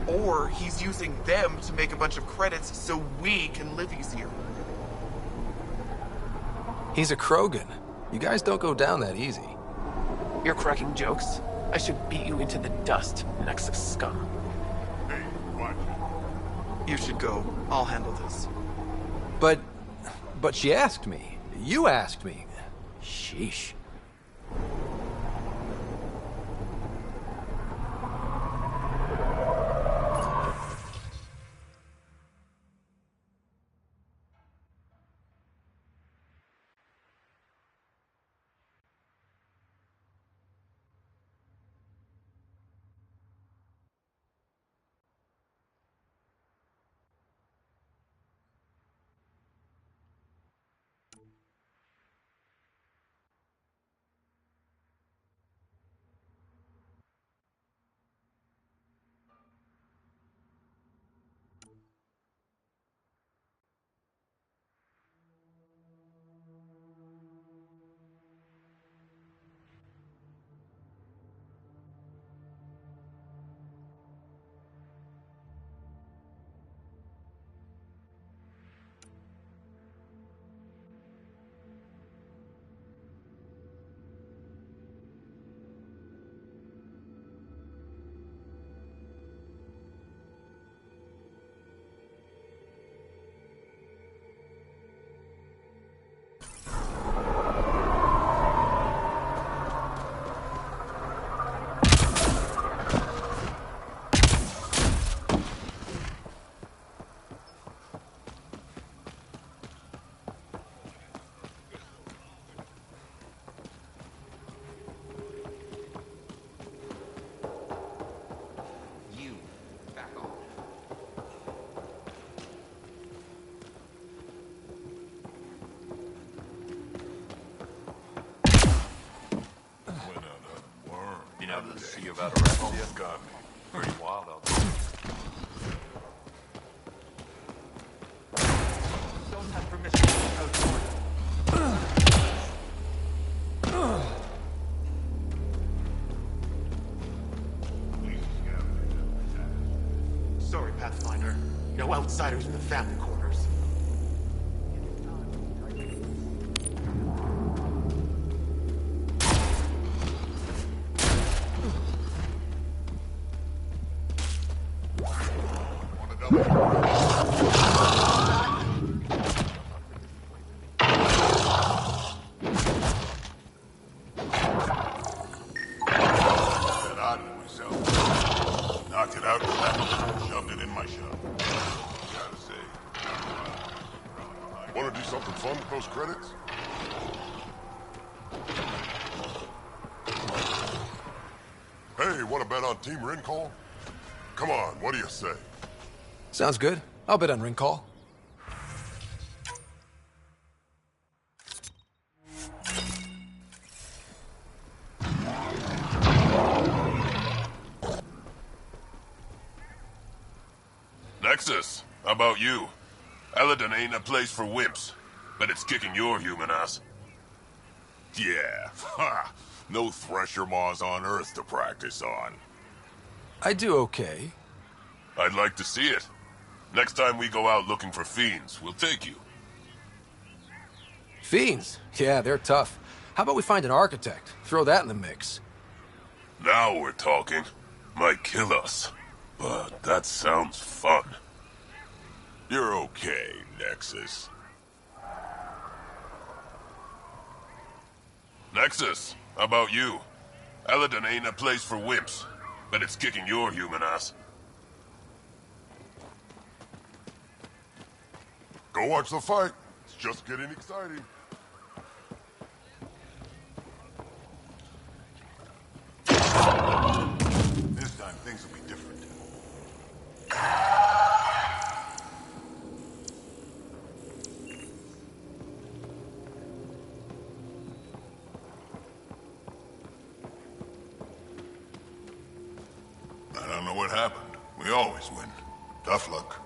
Or he's using them to make a bunch of credits so we can live easier. He's a Krogan. You guys don't go down that easy. You're cracking jokes? I should beat you into the dust, Nexus scum. Hey, watch it. You should go. I'll handle this. But she asked me. You asked me. Sheesh. See about a rest yet? Got me. Pretty wild out there. Don't have permission to Sorry, Pathfinder. No outsiders in the family quarters. Credits? Hey, wanna bet on Team Rincall? Come on, what do you say? Sounds good. I'll bet on ring call. Nexus, how about you? Eladon ain't a place for wimps. But it's kicking your human ass. Yeah, ha! No thresher maws on Earth to practice on. I do okay. I'd like to see it. Next time we go out looking for fiends, we'll take you. Fiends? Yeah, they're tough. How about we find an architect? Throw that in the mix. Now we're talking. Might kill us. But that sounds fun. You're okay, Nexus. Nexus, how about you? Eladon ain't a place for wimps, but it's kicking your human ass. Go watch the fight. It's just getting exciting. This time things will be different. I don't know what happened. We always win. Tough luck.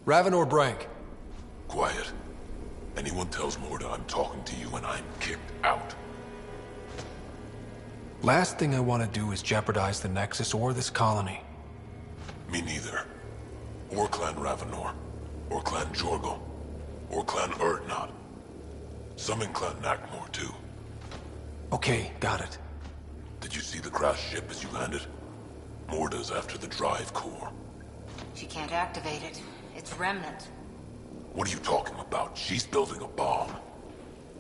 Ravenor Brank. Quiet. Anyone tells Morda I'm talking to you and I'm kicked out. Last thing I want to do is jeopardize the Nexus or this colony. Me neither. Or Clan Ravenor. Or Clan Jorgal. Or Clan Urdnot. Some in Clan Nakmor, too. Okay, got it. Did you see the crashed ship as you landed? Morda's after the drive core. She can't activate it. It's Remnant. What are you talking about? She's building a bomb.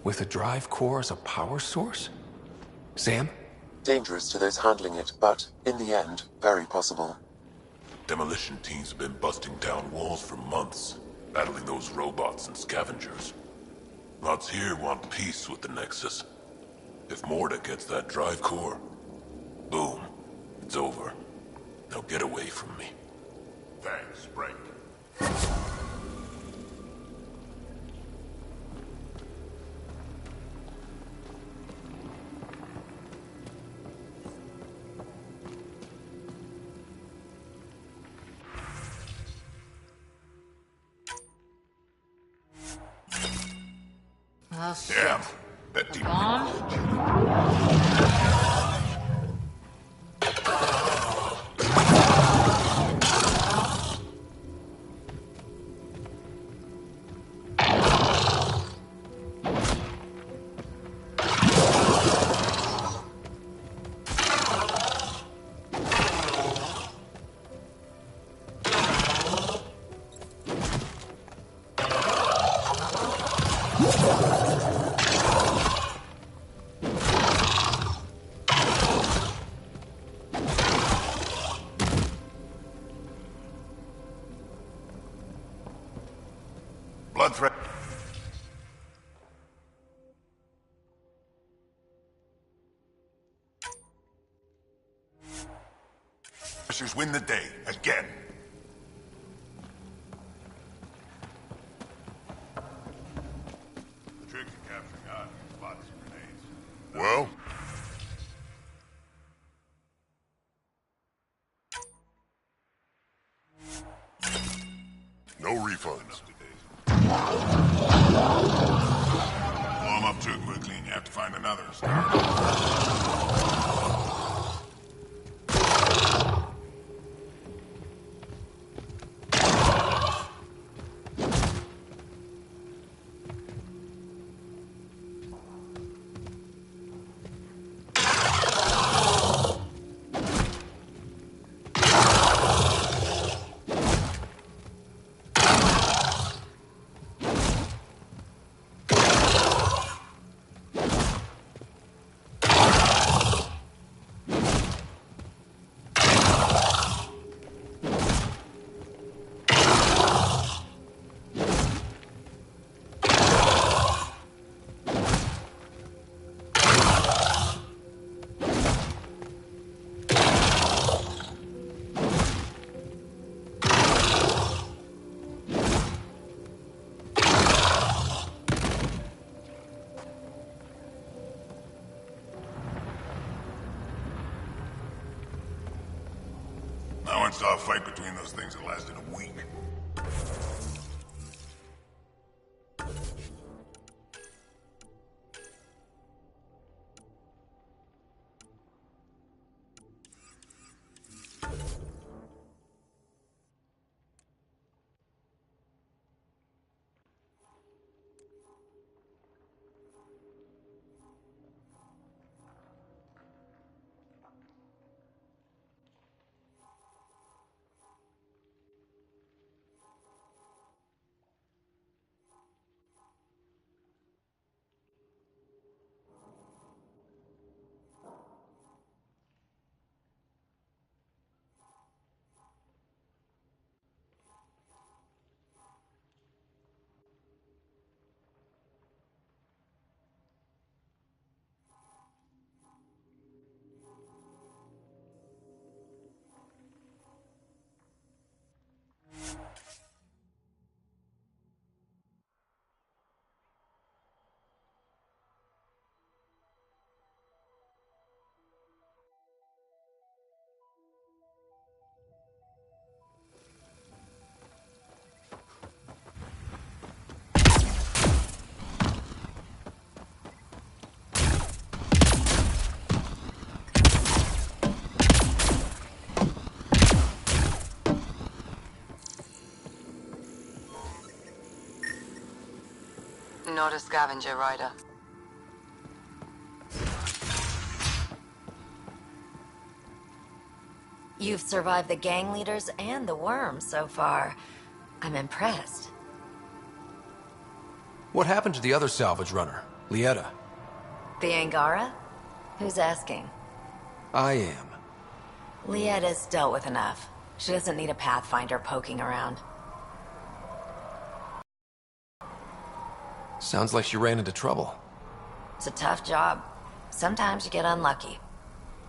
With a drive core as a power source? Sam? Dangerous to those handling it, but, in the end, very possible. Demolition teams have been busting down walls for months, battling those robots and scavengers. Lots here want peace with the Nexus. If Morda gets that drive core, boom, it's over. Now get away from me. Thanks, Frank. Oh, shit. Damn. Bet A bomb? Blood threat. Rushers win the day, again. The trick to capturing us is lots of grenades. Well? No refunds. Blow them up too quickly and you have to find another and start. I once saw a fight between those things that lasted a week. not a scavenger rider. You've survived the gang leaders and the worms so far. I'm impressed. What happened to the other salvage runner, Lieta? The Angara? Who's asking? I am. Lieta's dealt with enough. She doesn't need a Pathfinder poking around. Sounds like she ran into trouble. It's a tough job. Sometimes you get unlucky.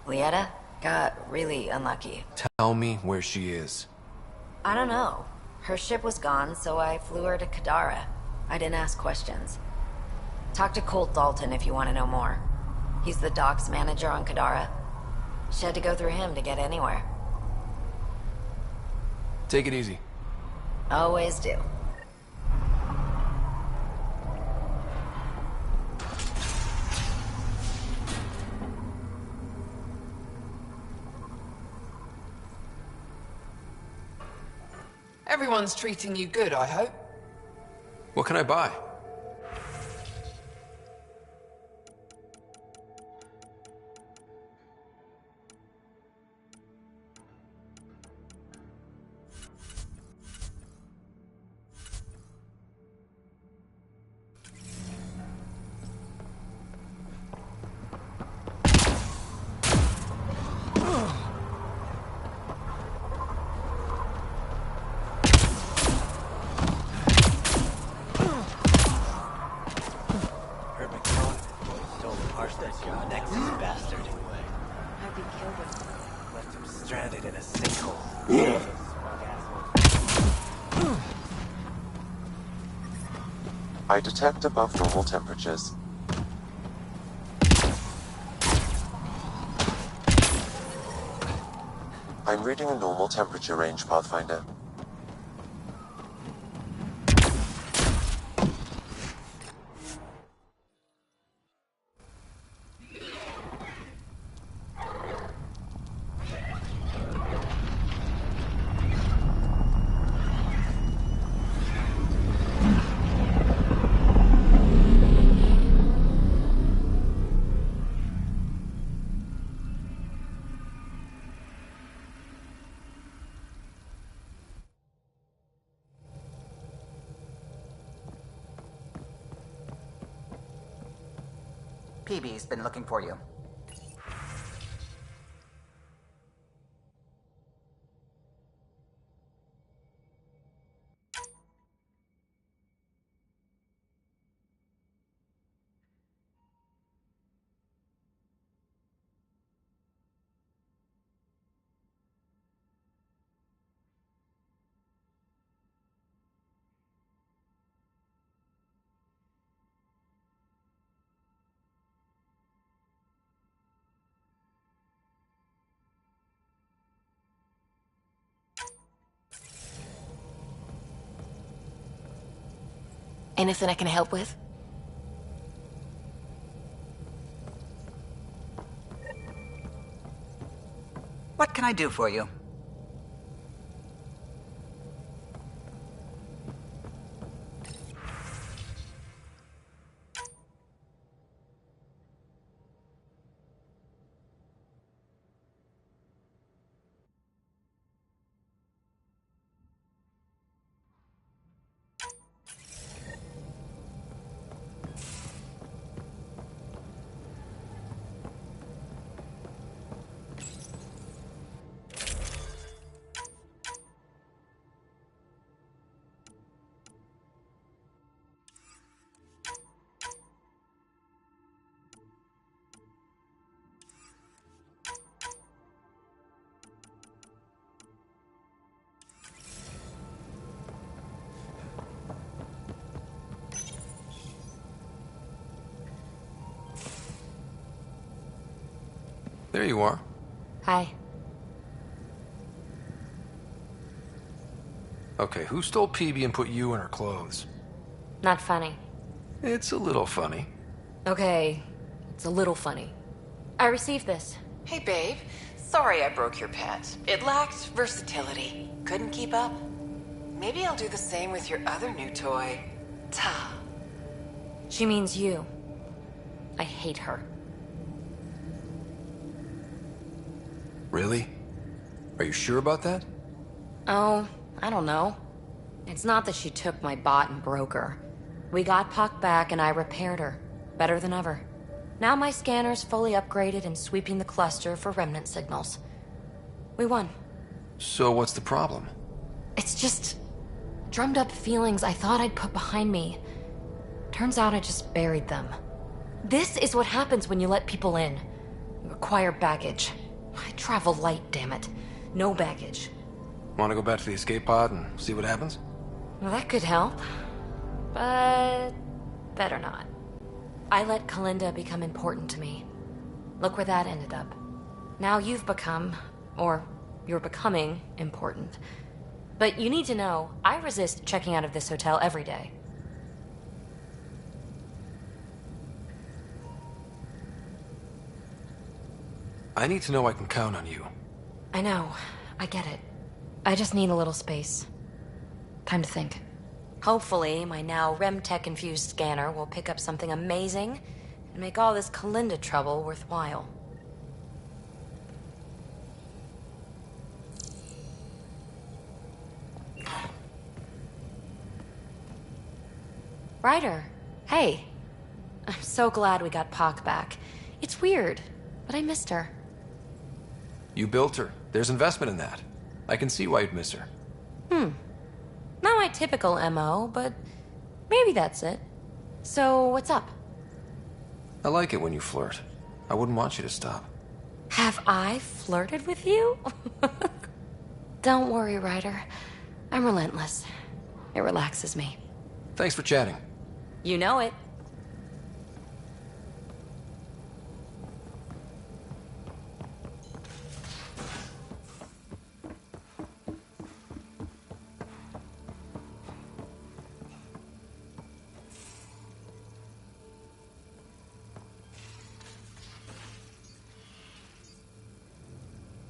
Lieta got really unlucky. Tell me where she is. I don't know. Her ship was gone, so I flew her to Kadara. I didn't ask questions. Talk to Colt Dalton if you want to know more. He's the docks manager on Kadara. She had to go through him to get anywhere. Take it easy. Always do. Everyone's treating you good, I hope. What can I buy? I detect above normal temperatures. I'm reading a normal temperature range, Pathfinder. PB's been looking for you. Anything I can help with? What can I do for you? There you are. Hi. Okay, who stole PB and put you in her clothes? Not funny. It's a little funny. Okay, it's a little funny. I received this. Hey, babe. Sorry I broke your pet. It lacked versatility. Couldn't keep up. Maybe I'll do the same with your other new toy, Ta. She means you. I hate her. Really? Are you sure about that? Oh, I don't know. It's not that she took my bot and broke her. We got Puck back and I repaired her. Better than ever. Now my scanner's fully upgraded and sweeping the cluster for remnant signals. We won. So what's the problem? It's just drummed up feelings I thought I'd put behind me. Turns out I just buried them. This is what happens when you let people in. You acquire baggage. I travel light, damn it. No baggage. Want to go back to the escape pod and see what happens? Well, that could help. But better not. I let Kalinda become important to me. Look where that ended up. Now you've become, or you're becoming, important. But you need to know, I resist checking out of this hotel every day. I need to know I can count on you. I know. I get it. I just need a little space. Time to think. Hopefully, my now RemTech-infused scanner will pick up something amazing and make all this Kalinda trouble worthwhile. Ryder, hey. I'm so glad we got Pac back. It's weird, but I missed her. You built her. There's investment in that. I can see why you'd miss her. Not my typical MO, but maybe that's it. So, what's up? I like it when you flirt. I wouldn't want you to stop. Have I flirted with you? Don't worry, Ryder. I'm relentless. It relaxes me. Thanks for chatting. You know it.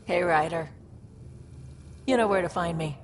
Hey, Ryder. You know where to find me.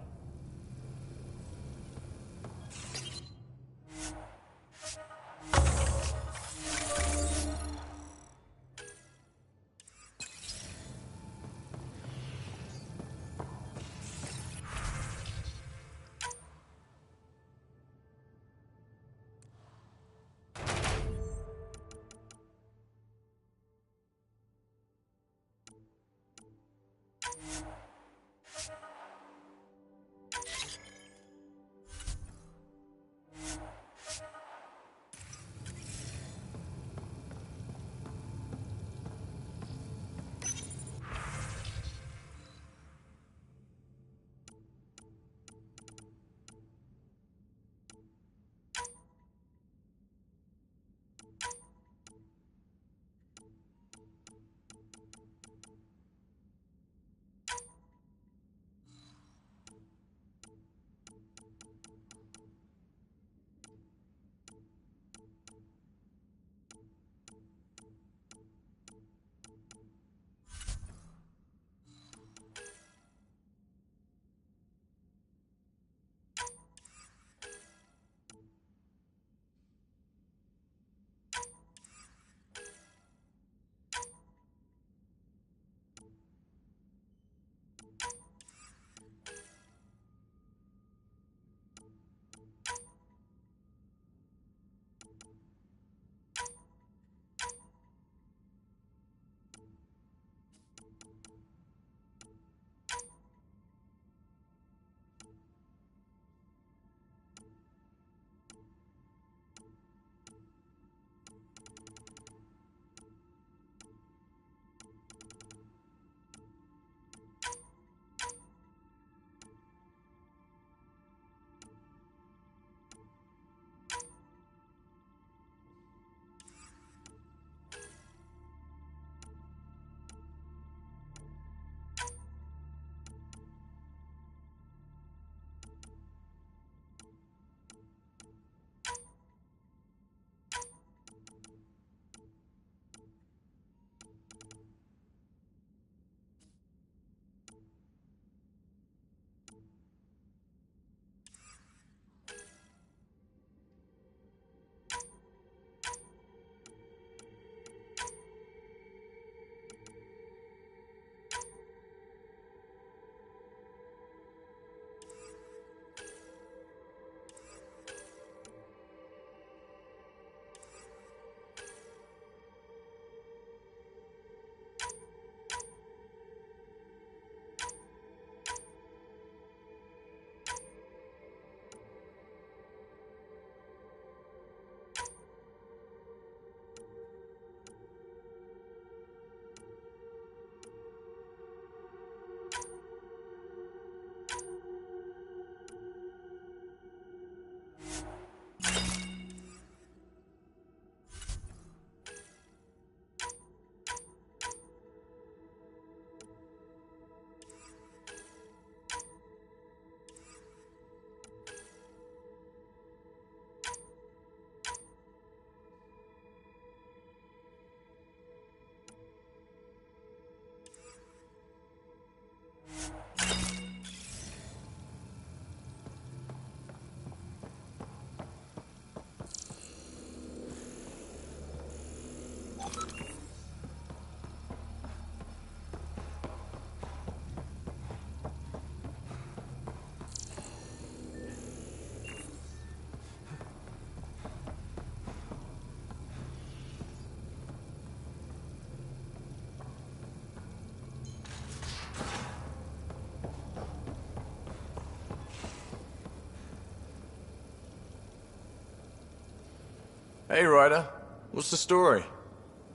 Hey, Ryder. What's the story?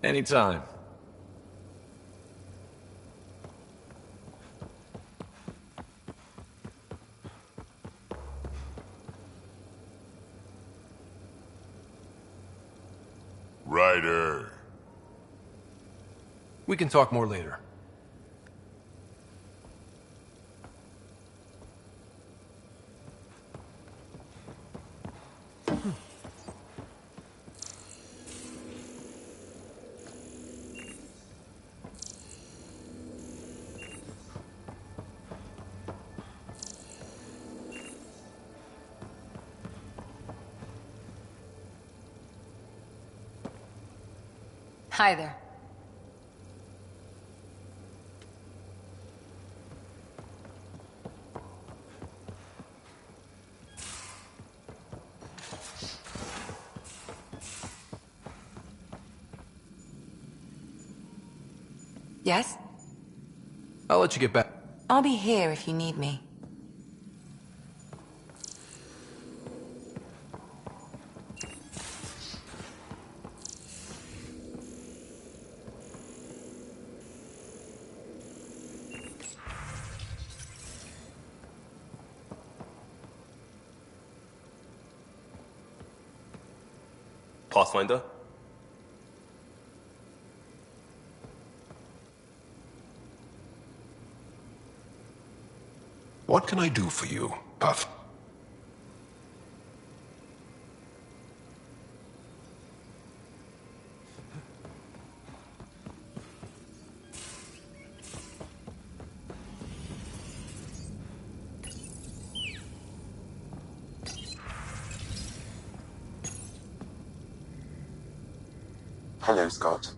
Anytime. Ryder. We can talk more later. Hi there. Yes? I'll let you get back. I'll be here if you need me. Pathfinder? What can I do for you, Puff? Hello, Scott.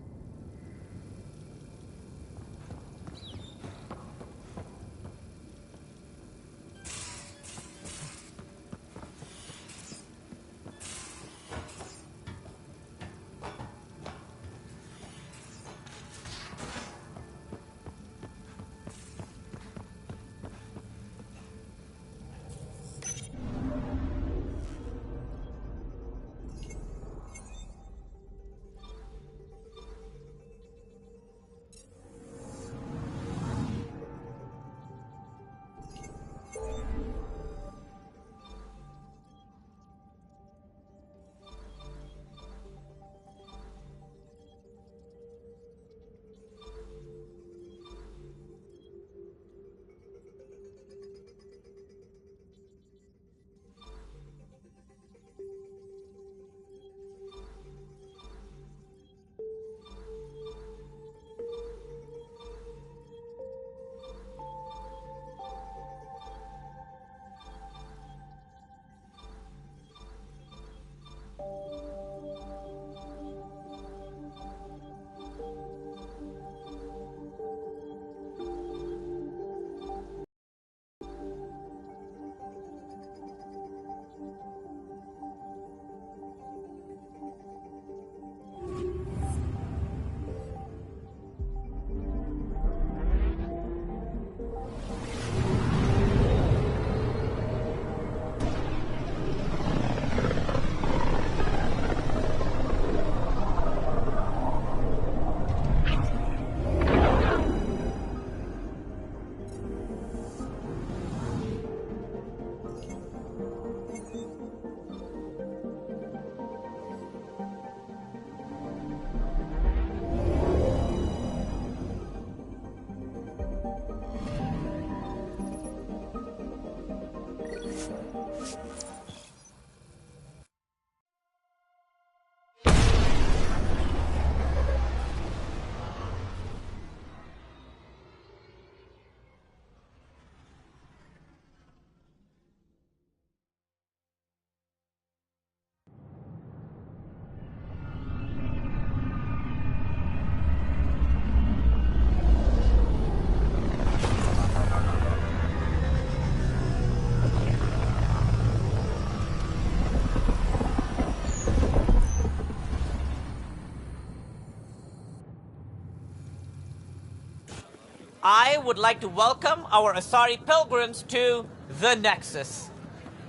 I would like to welcome our Asari pilgrims to the Nexus.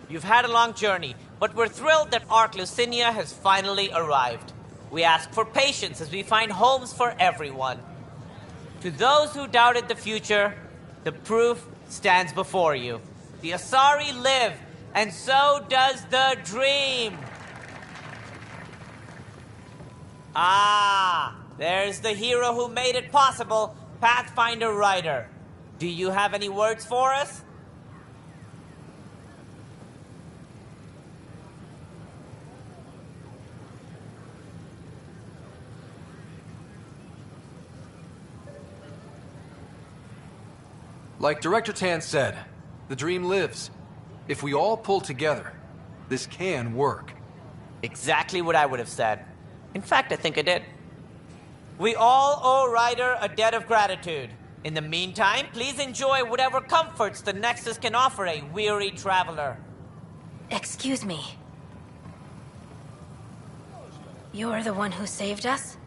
You've had a long journey. but we're thrilled that Ark Lucinia has finally arrived. We ask for patience as we find homes for everyone. To those who doubted the future, the proof stands before you. The Asari live, and so does the dream. Ah, there's the hero who made it possible, Pathfinder Ryder. Do you have any words for us? Like Director Tan said, the dream lives. If we all pull together, this can work. Exactly what I would have said. In fact, I think I did. We all owe Ryder a debt of gratitude. In the meantime, please enjoy whatever comforts the Nexus can offer a weary traveler. Excuse me. You're the one who saved us?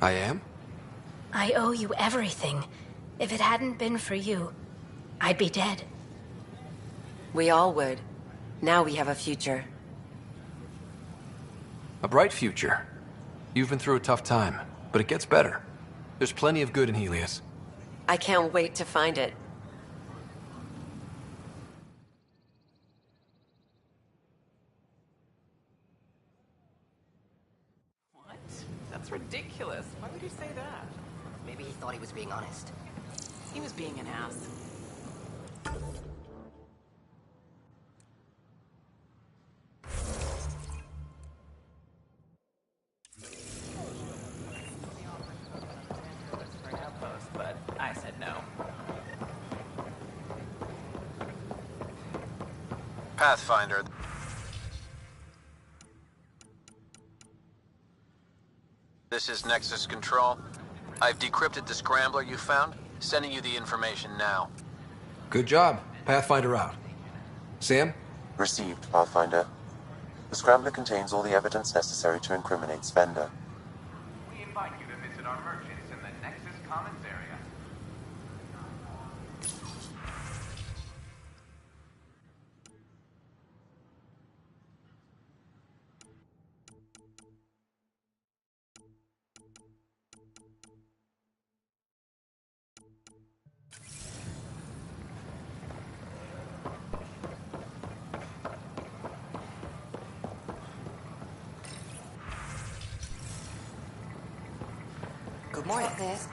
I am? I owe you everything. If it hadn't been for you, I'd be dead. We all would. Now we have a future. A bright future. You've been through a tough time, but it gets better. There's plenty of good in Helios. I can't wait to find it. What? That's ridiculous. Why would you say that? Maybe he thought he was being honest. He was being an ass. But I said no. Pathfinder. This is Nexus Control. I've decrypted the scrambler you found. Sending you the information now. Good job. Pathfinder out. Sam? Received, Pathfinder. The scrambler contains all the evidence necessary to incriminate Spender. We invite you to visit our merchants in the Nexus Commons area. Good morning. This.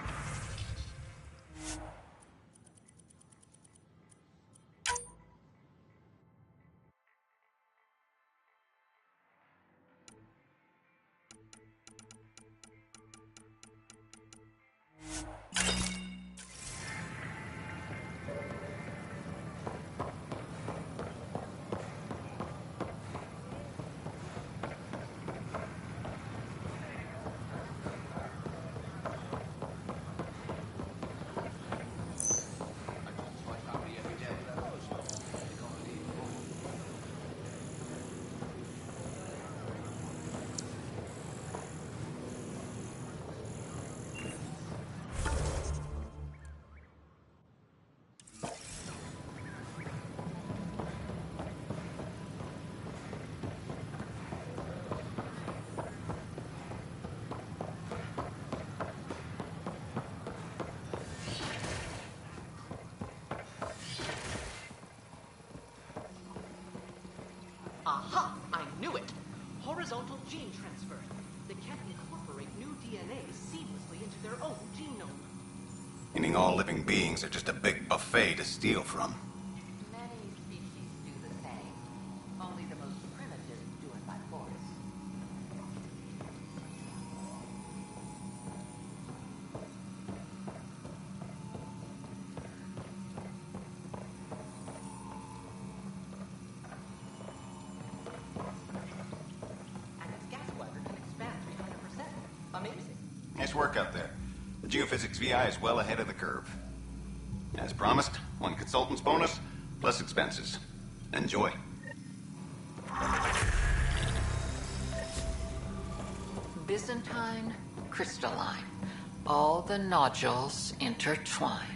Aha! I knew it! Horizontal gene transfer. They can incorporate new DNA seamlessly into their own genome. Meaning all living beings are just a big buffet to steal from. Many species do the same. Only the most primitive do it by force. And its gas bladder can expand 300%. Amazing. Nice work out there. The geophysics VI is well ahead of the curve. As promised, one consultant's bonus, plus expenses. Enjoy. Byzantine, crystalline. All the nodules intertwine.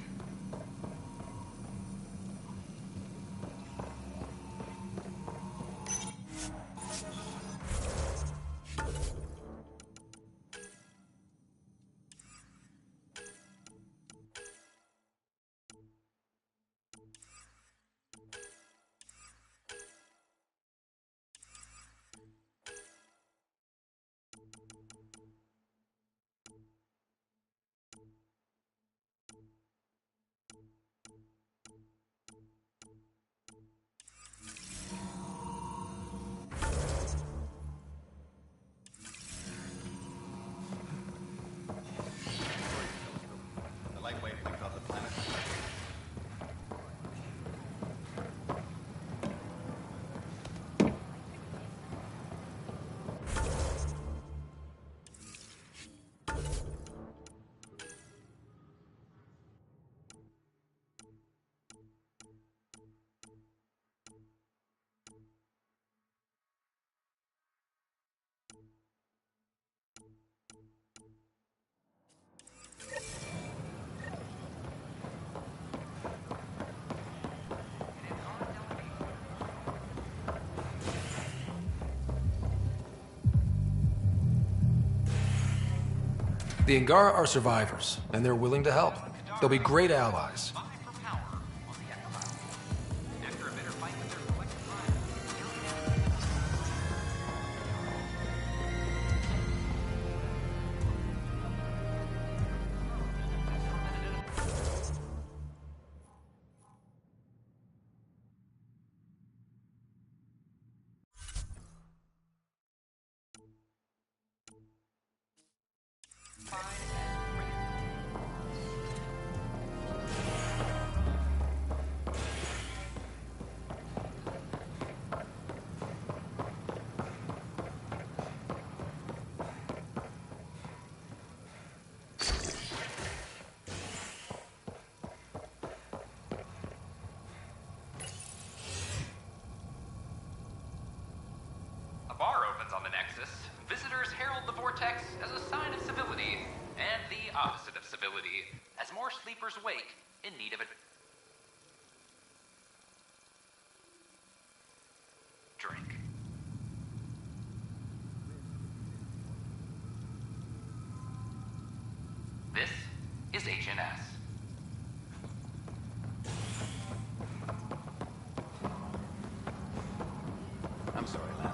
The Angara are survivors, and they're willing to help. They'll be great allies. A bar opens on the Nexus. Visitors herald the vortex as a sign of civility, and the opposite of civility, as more sleepers wake in need of a drink. This is HNS. I'm sorry, Lana.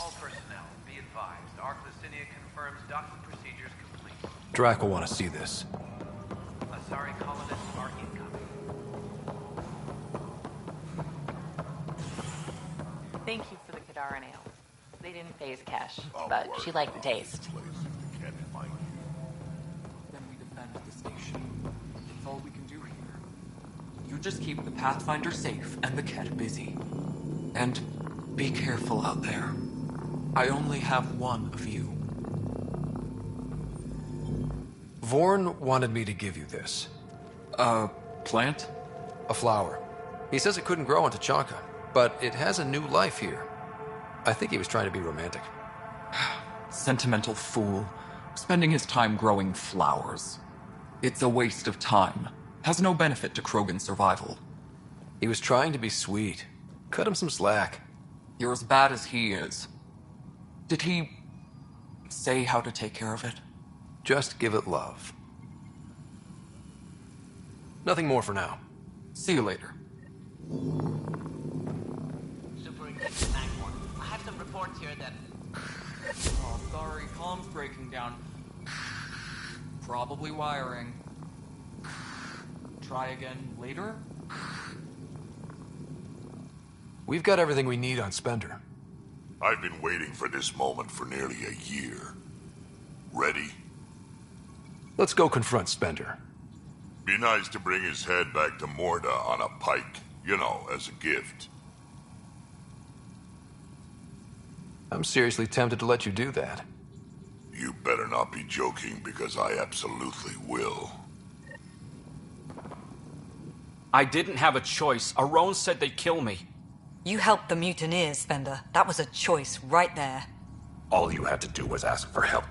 All personnel, be advised. Arc Lucinia confirms docking procedures complete. Drac will want to see this. Asari colonists are incoming. Thank you for the Kadara nails. They didn't phase Cash, but she liked the taste. Then we defend the station. That's all we can do here. You just keep the Pathfinder safe and the Ket busy. And be careful out there. I only have one of you. Vorn wanted me to give you this. A plant? A flower. He says it couldn't grow on Tachanka, but it has a new life here. I think he was trying to be romantic. Sentimental fool. Spending his time growing flowers. It's a waste of time. Has no benefit to Krogan's survival. He was trying to be sweet. Cut him some slack. You're as bad as he is. Did he say how to take care of it? Just give it love. Nothing more for now. See you later. Superintendent Nagmore, I have some reports here that... Oh, sorry, comms breaking down. Probably wiring. Try again later? We've got everything we need on Spender. I've been waiting for this moment for nearly a year. Ready? Let's go confront Spender. Be nice to bring his head back to Morda on a pike. You know, as a gift. I'm seriously tempted to let you do that. You better not be joking, because I absolutely will. I didn't have a choice. Aron said they'd kill me. You helped the mutineers, Spender. That was a choice right there. All you had to do was ask for help.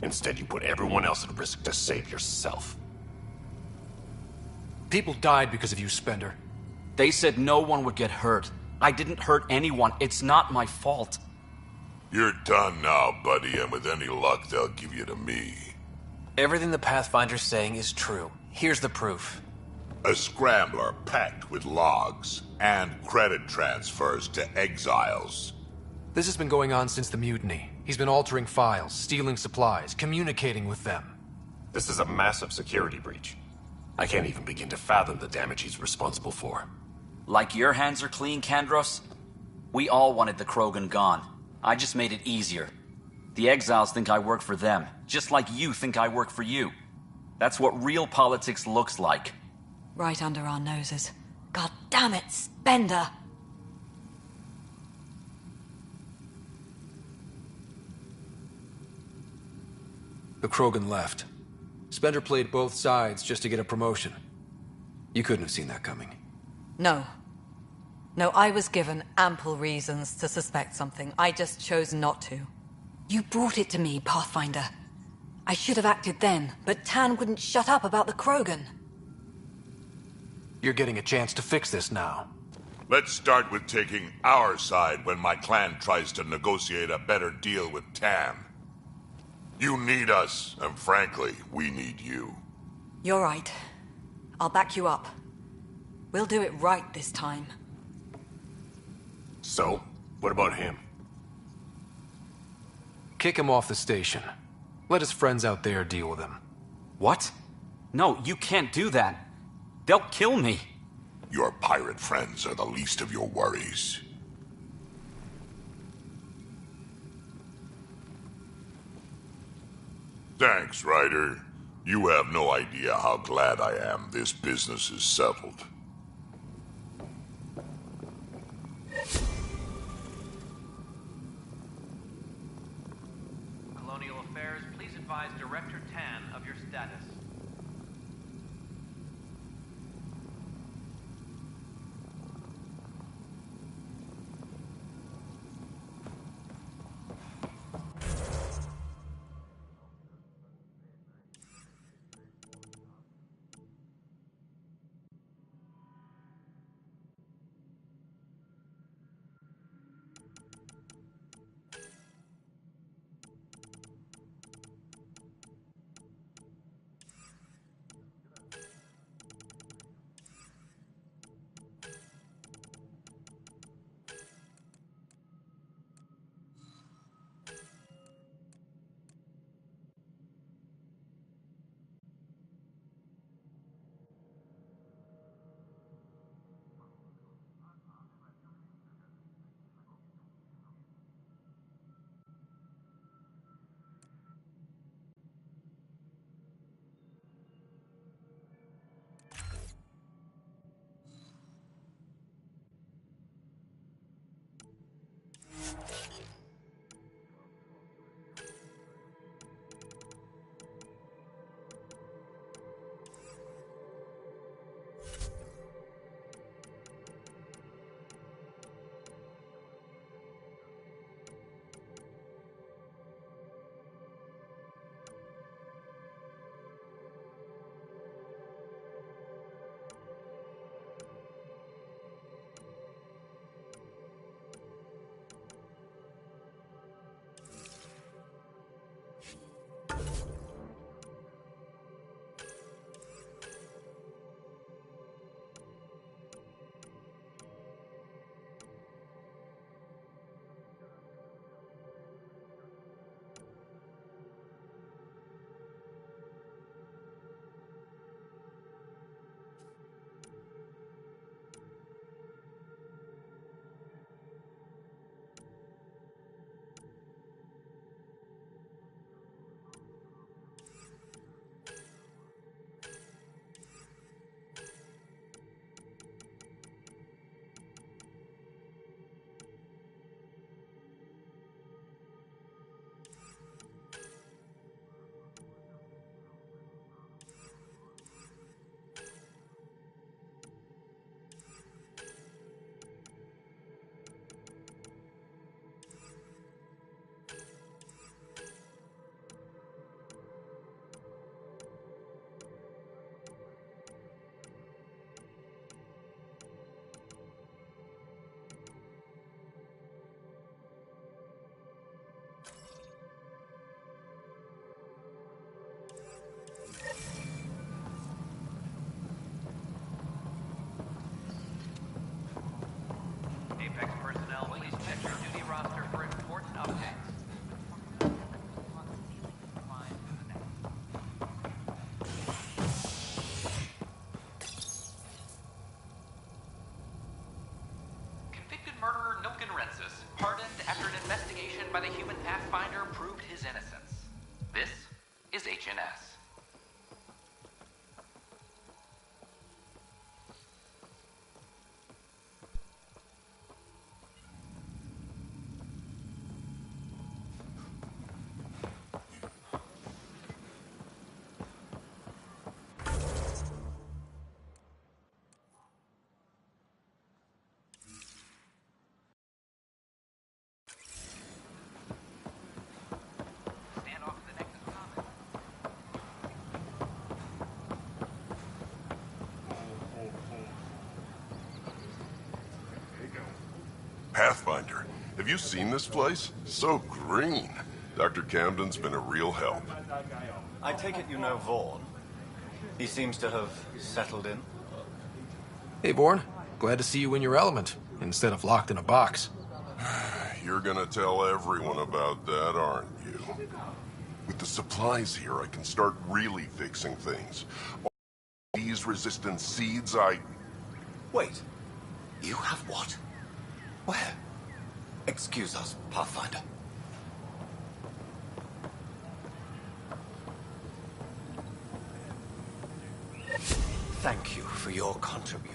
Instead, you put everyone else at risk to save yourself. People died because of you, Spender. They said no one would get hurt. I didn't hurt anyone. It's not my fault. You're done now, buddy, and with any luck, they'll give you to me. Everything the Pathfinder's saying is true. Here's the proof. A scrambler packed with logs and credit transfers to exiles. This has been going on since the mutiny. He's been altering files, stealing supplies, communicating with them. This is a massive security breach. I can't even begin to fathom the damage he's responsible for. Like your hands are clean, Kandros? We all wanted the Krogan gone. I just made it easier. The exiles think I work for them, just like you think I work for you. That's what real politics looks like. Right under our noses. God damn it, Spender! The Krogan left. Spender played both sides just to get a promotion. You couldn't have seen that coming. No. No, I was given ample reasons to suspect something. I just chose not to. You brought it to me, Pathfinder. I should have acted then, but Tan wouldn't shut up about the Krogan. You're getting a chance to fix this now. Let's start with taking our side when my clan tries to negotiate a better deal with Tan. You need us, and frankly, we need you. You're right. I'll back you up. We'll do it right this time. So, what about him? Kick him off the station. Let his friends out there deal with him. What? No, you can't do that. They'll kill me. Your pirate friends are the least of your worries. Thanks, Ryder. You have no idea how glad I am this business is settled. Colonial Affairs, please advise Director Tan of your status. Nemesis, pardoned after an investigation by the human Pathfinder proved his innocence. This is HNS. Pathfinder, have you seen this place? So green. Dr. Camden's been a real help. I take it you know Vaughn. He seems to have settled in. Hey, Vaughn. Glad to see you in your element, instead of locked in a box. You're gonna tell everyone about that, aren't you? With the supplies here, I can start really fixing things. All these resistant seeds, Wait. You have what? Where? Excuse us, Pathfinder. Thank you for your contribution.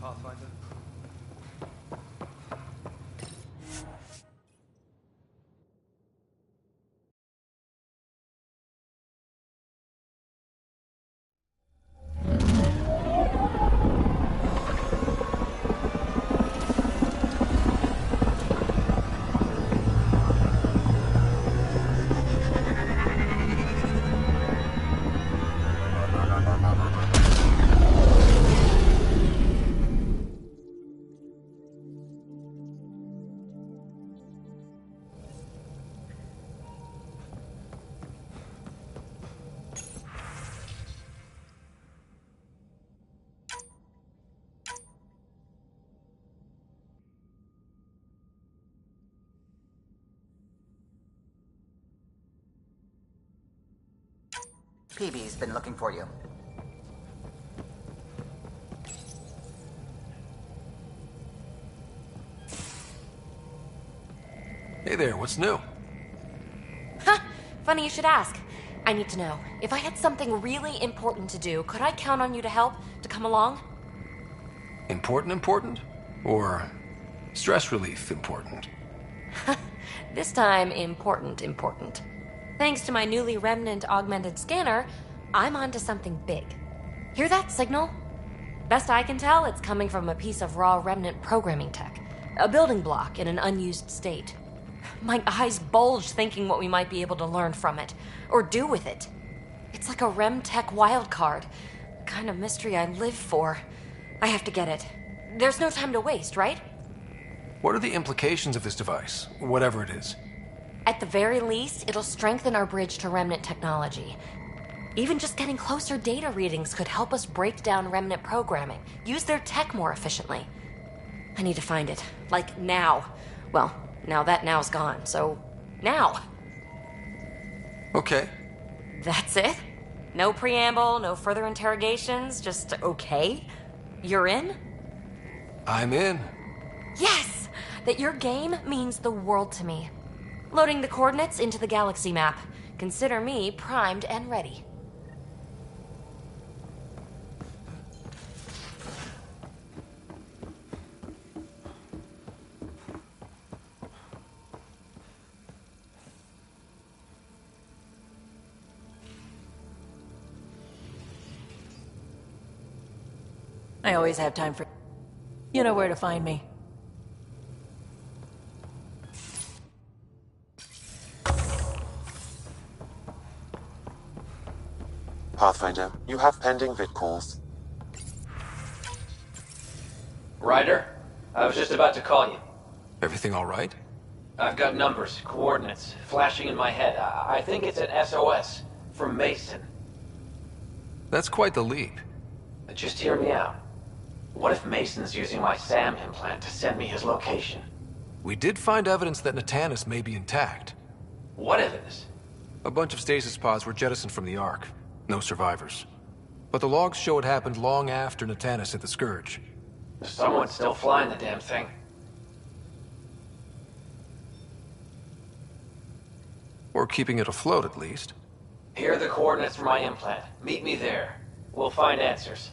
Pathfinder. PB's been looking for you. Hey there, what's new? Huh, funny you should ask. I need to know, if I had something really important to do, could I count on you to help, to come along? Important? Or stress relief important? This time, important. Thanks to my newly remnant augmented scanner, I'm onto something big. Hear that signal? Best I can tell, it's coming from a piece of raw remnant programming tech. A building block in an unused state. My eyes bulge thinking what we might be able to learn from it, or do with it. It's like a rem tech wildcard. The kind of mystery I live for. I have to get it. There's no time to waste, right? What are the implications of this device, whatever it is? At the very least, it'll strengthen our bridge to remnant technology. Even just getting closer data readings could help us break down remnant programming, use their tech more efficiently. I need to find it. Like, now. Well, now that now's gone, so now. Okay. That's it? No preamble, no further interrogations, just okay? You're in? I'm in. Yes! That your game means the world to me. Loading the coordinates into the galaxy map. Consider me primed and ready. I always have time for... You know where to find me. Pathfinder, you have pending vid calls. Ryder, I was just about to call you. Everything all right? I've got numbers, coordinates, flashing in my head. I think it's an SOS from Mason. That's quite the leap. Just hear me out. What if Mason's using my SAM implant to send me his location? We did find evidence that Natanis may be intact. What evidence? A bunch of stasis pods were jettisoned from the Ark. No survivors. But the logs show it happened long after Natanis hit the Scourge. Someone's still flying the damn thing. Or keeping it afloat, at least. Here are the coordinates for my implant. Meet me there. We'll find answers.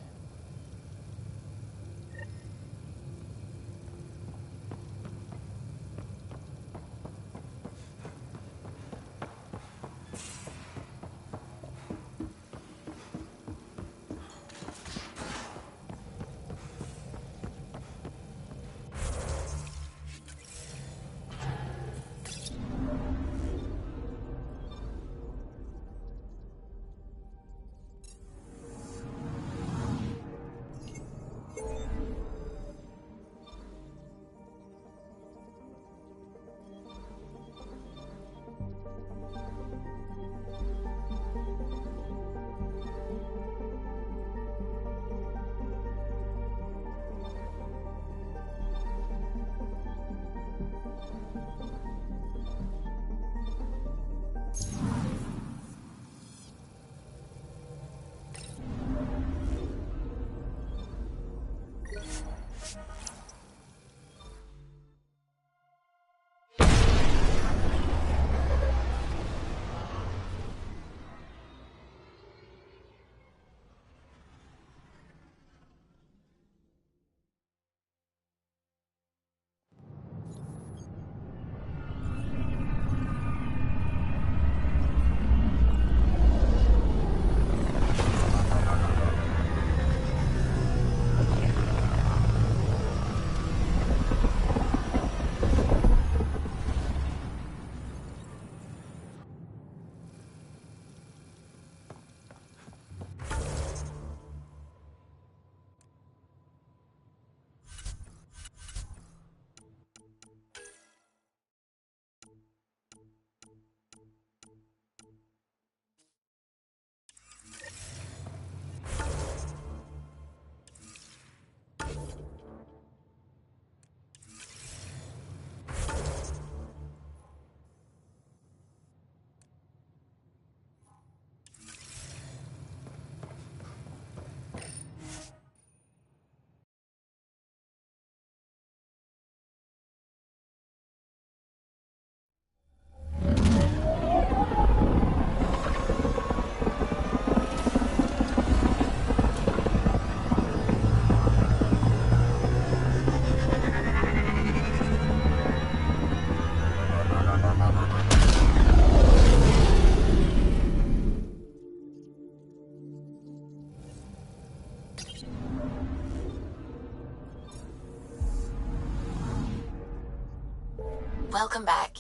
Welcome back.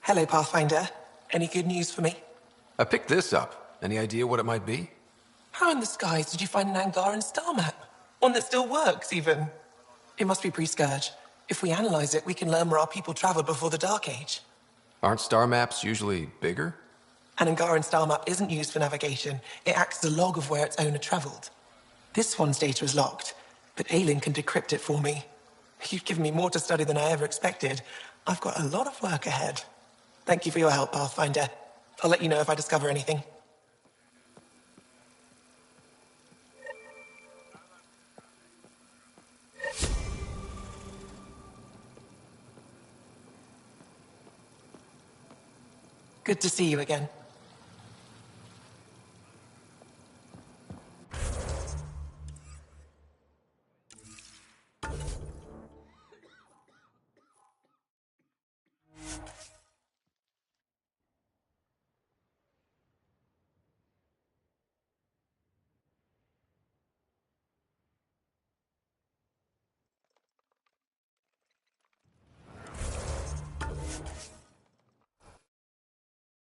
Hello, Pathfinder. Any good news for me? I picked this up. Any idea what it might be? How in the skies did you find an Angaran star map? One that still works, even. It must be pre-Scourge. If we analyze it, we can learn where our people traveled before the Dark Age. Aren't star maps usually bigger? An Angaran star map isn't used for navigation. It acts as a log of where its owner traveled. This one's data is locked, but Aelin can decrypt it for me. You've given me more to study than I ever expected. I've got a lot of work ahead. Thank you for your help, Pathfinder. I'll let you know if I discover anything. Good to see you again.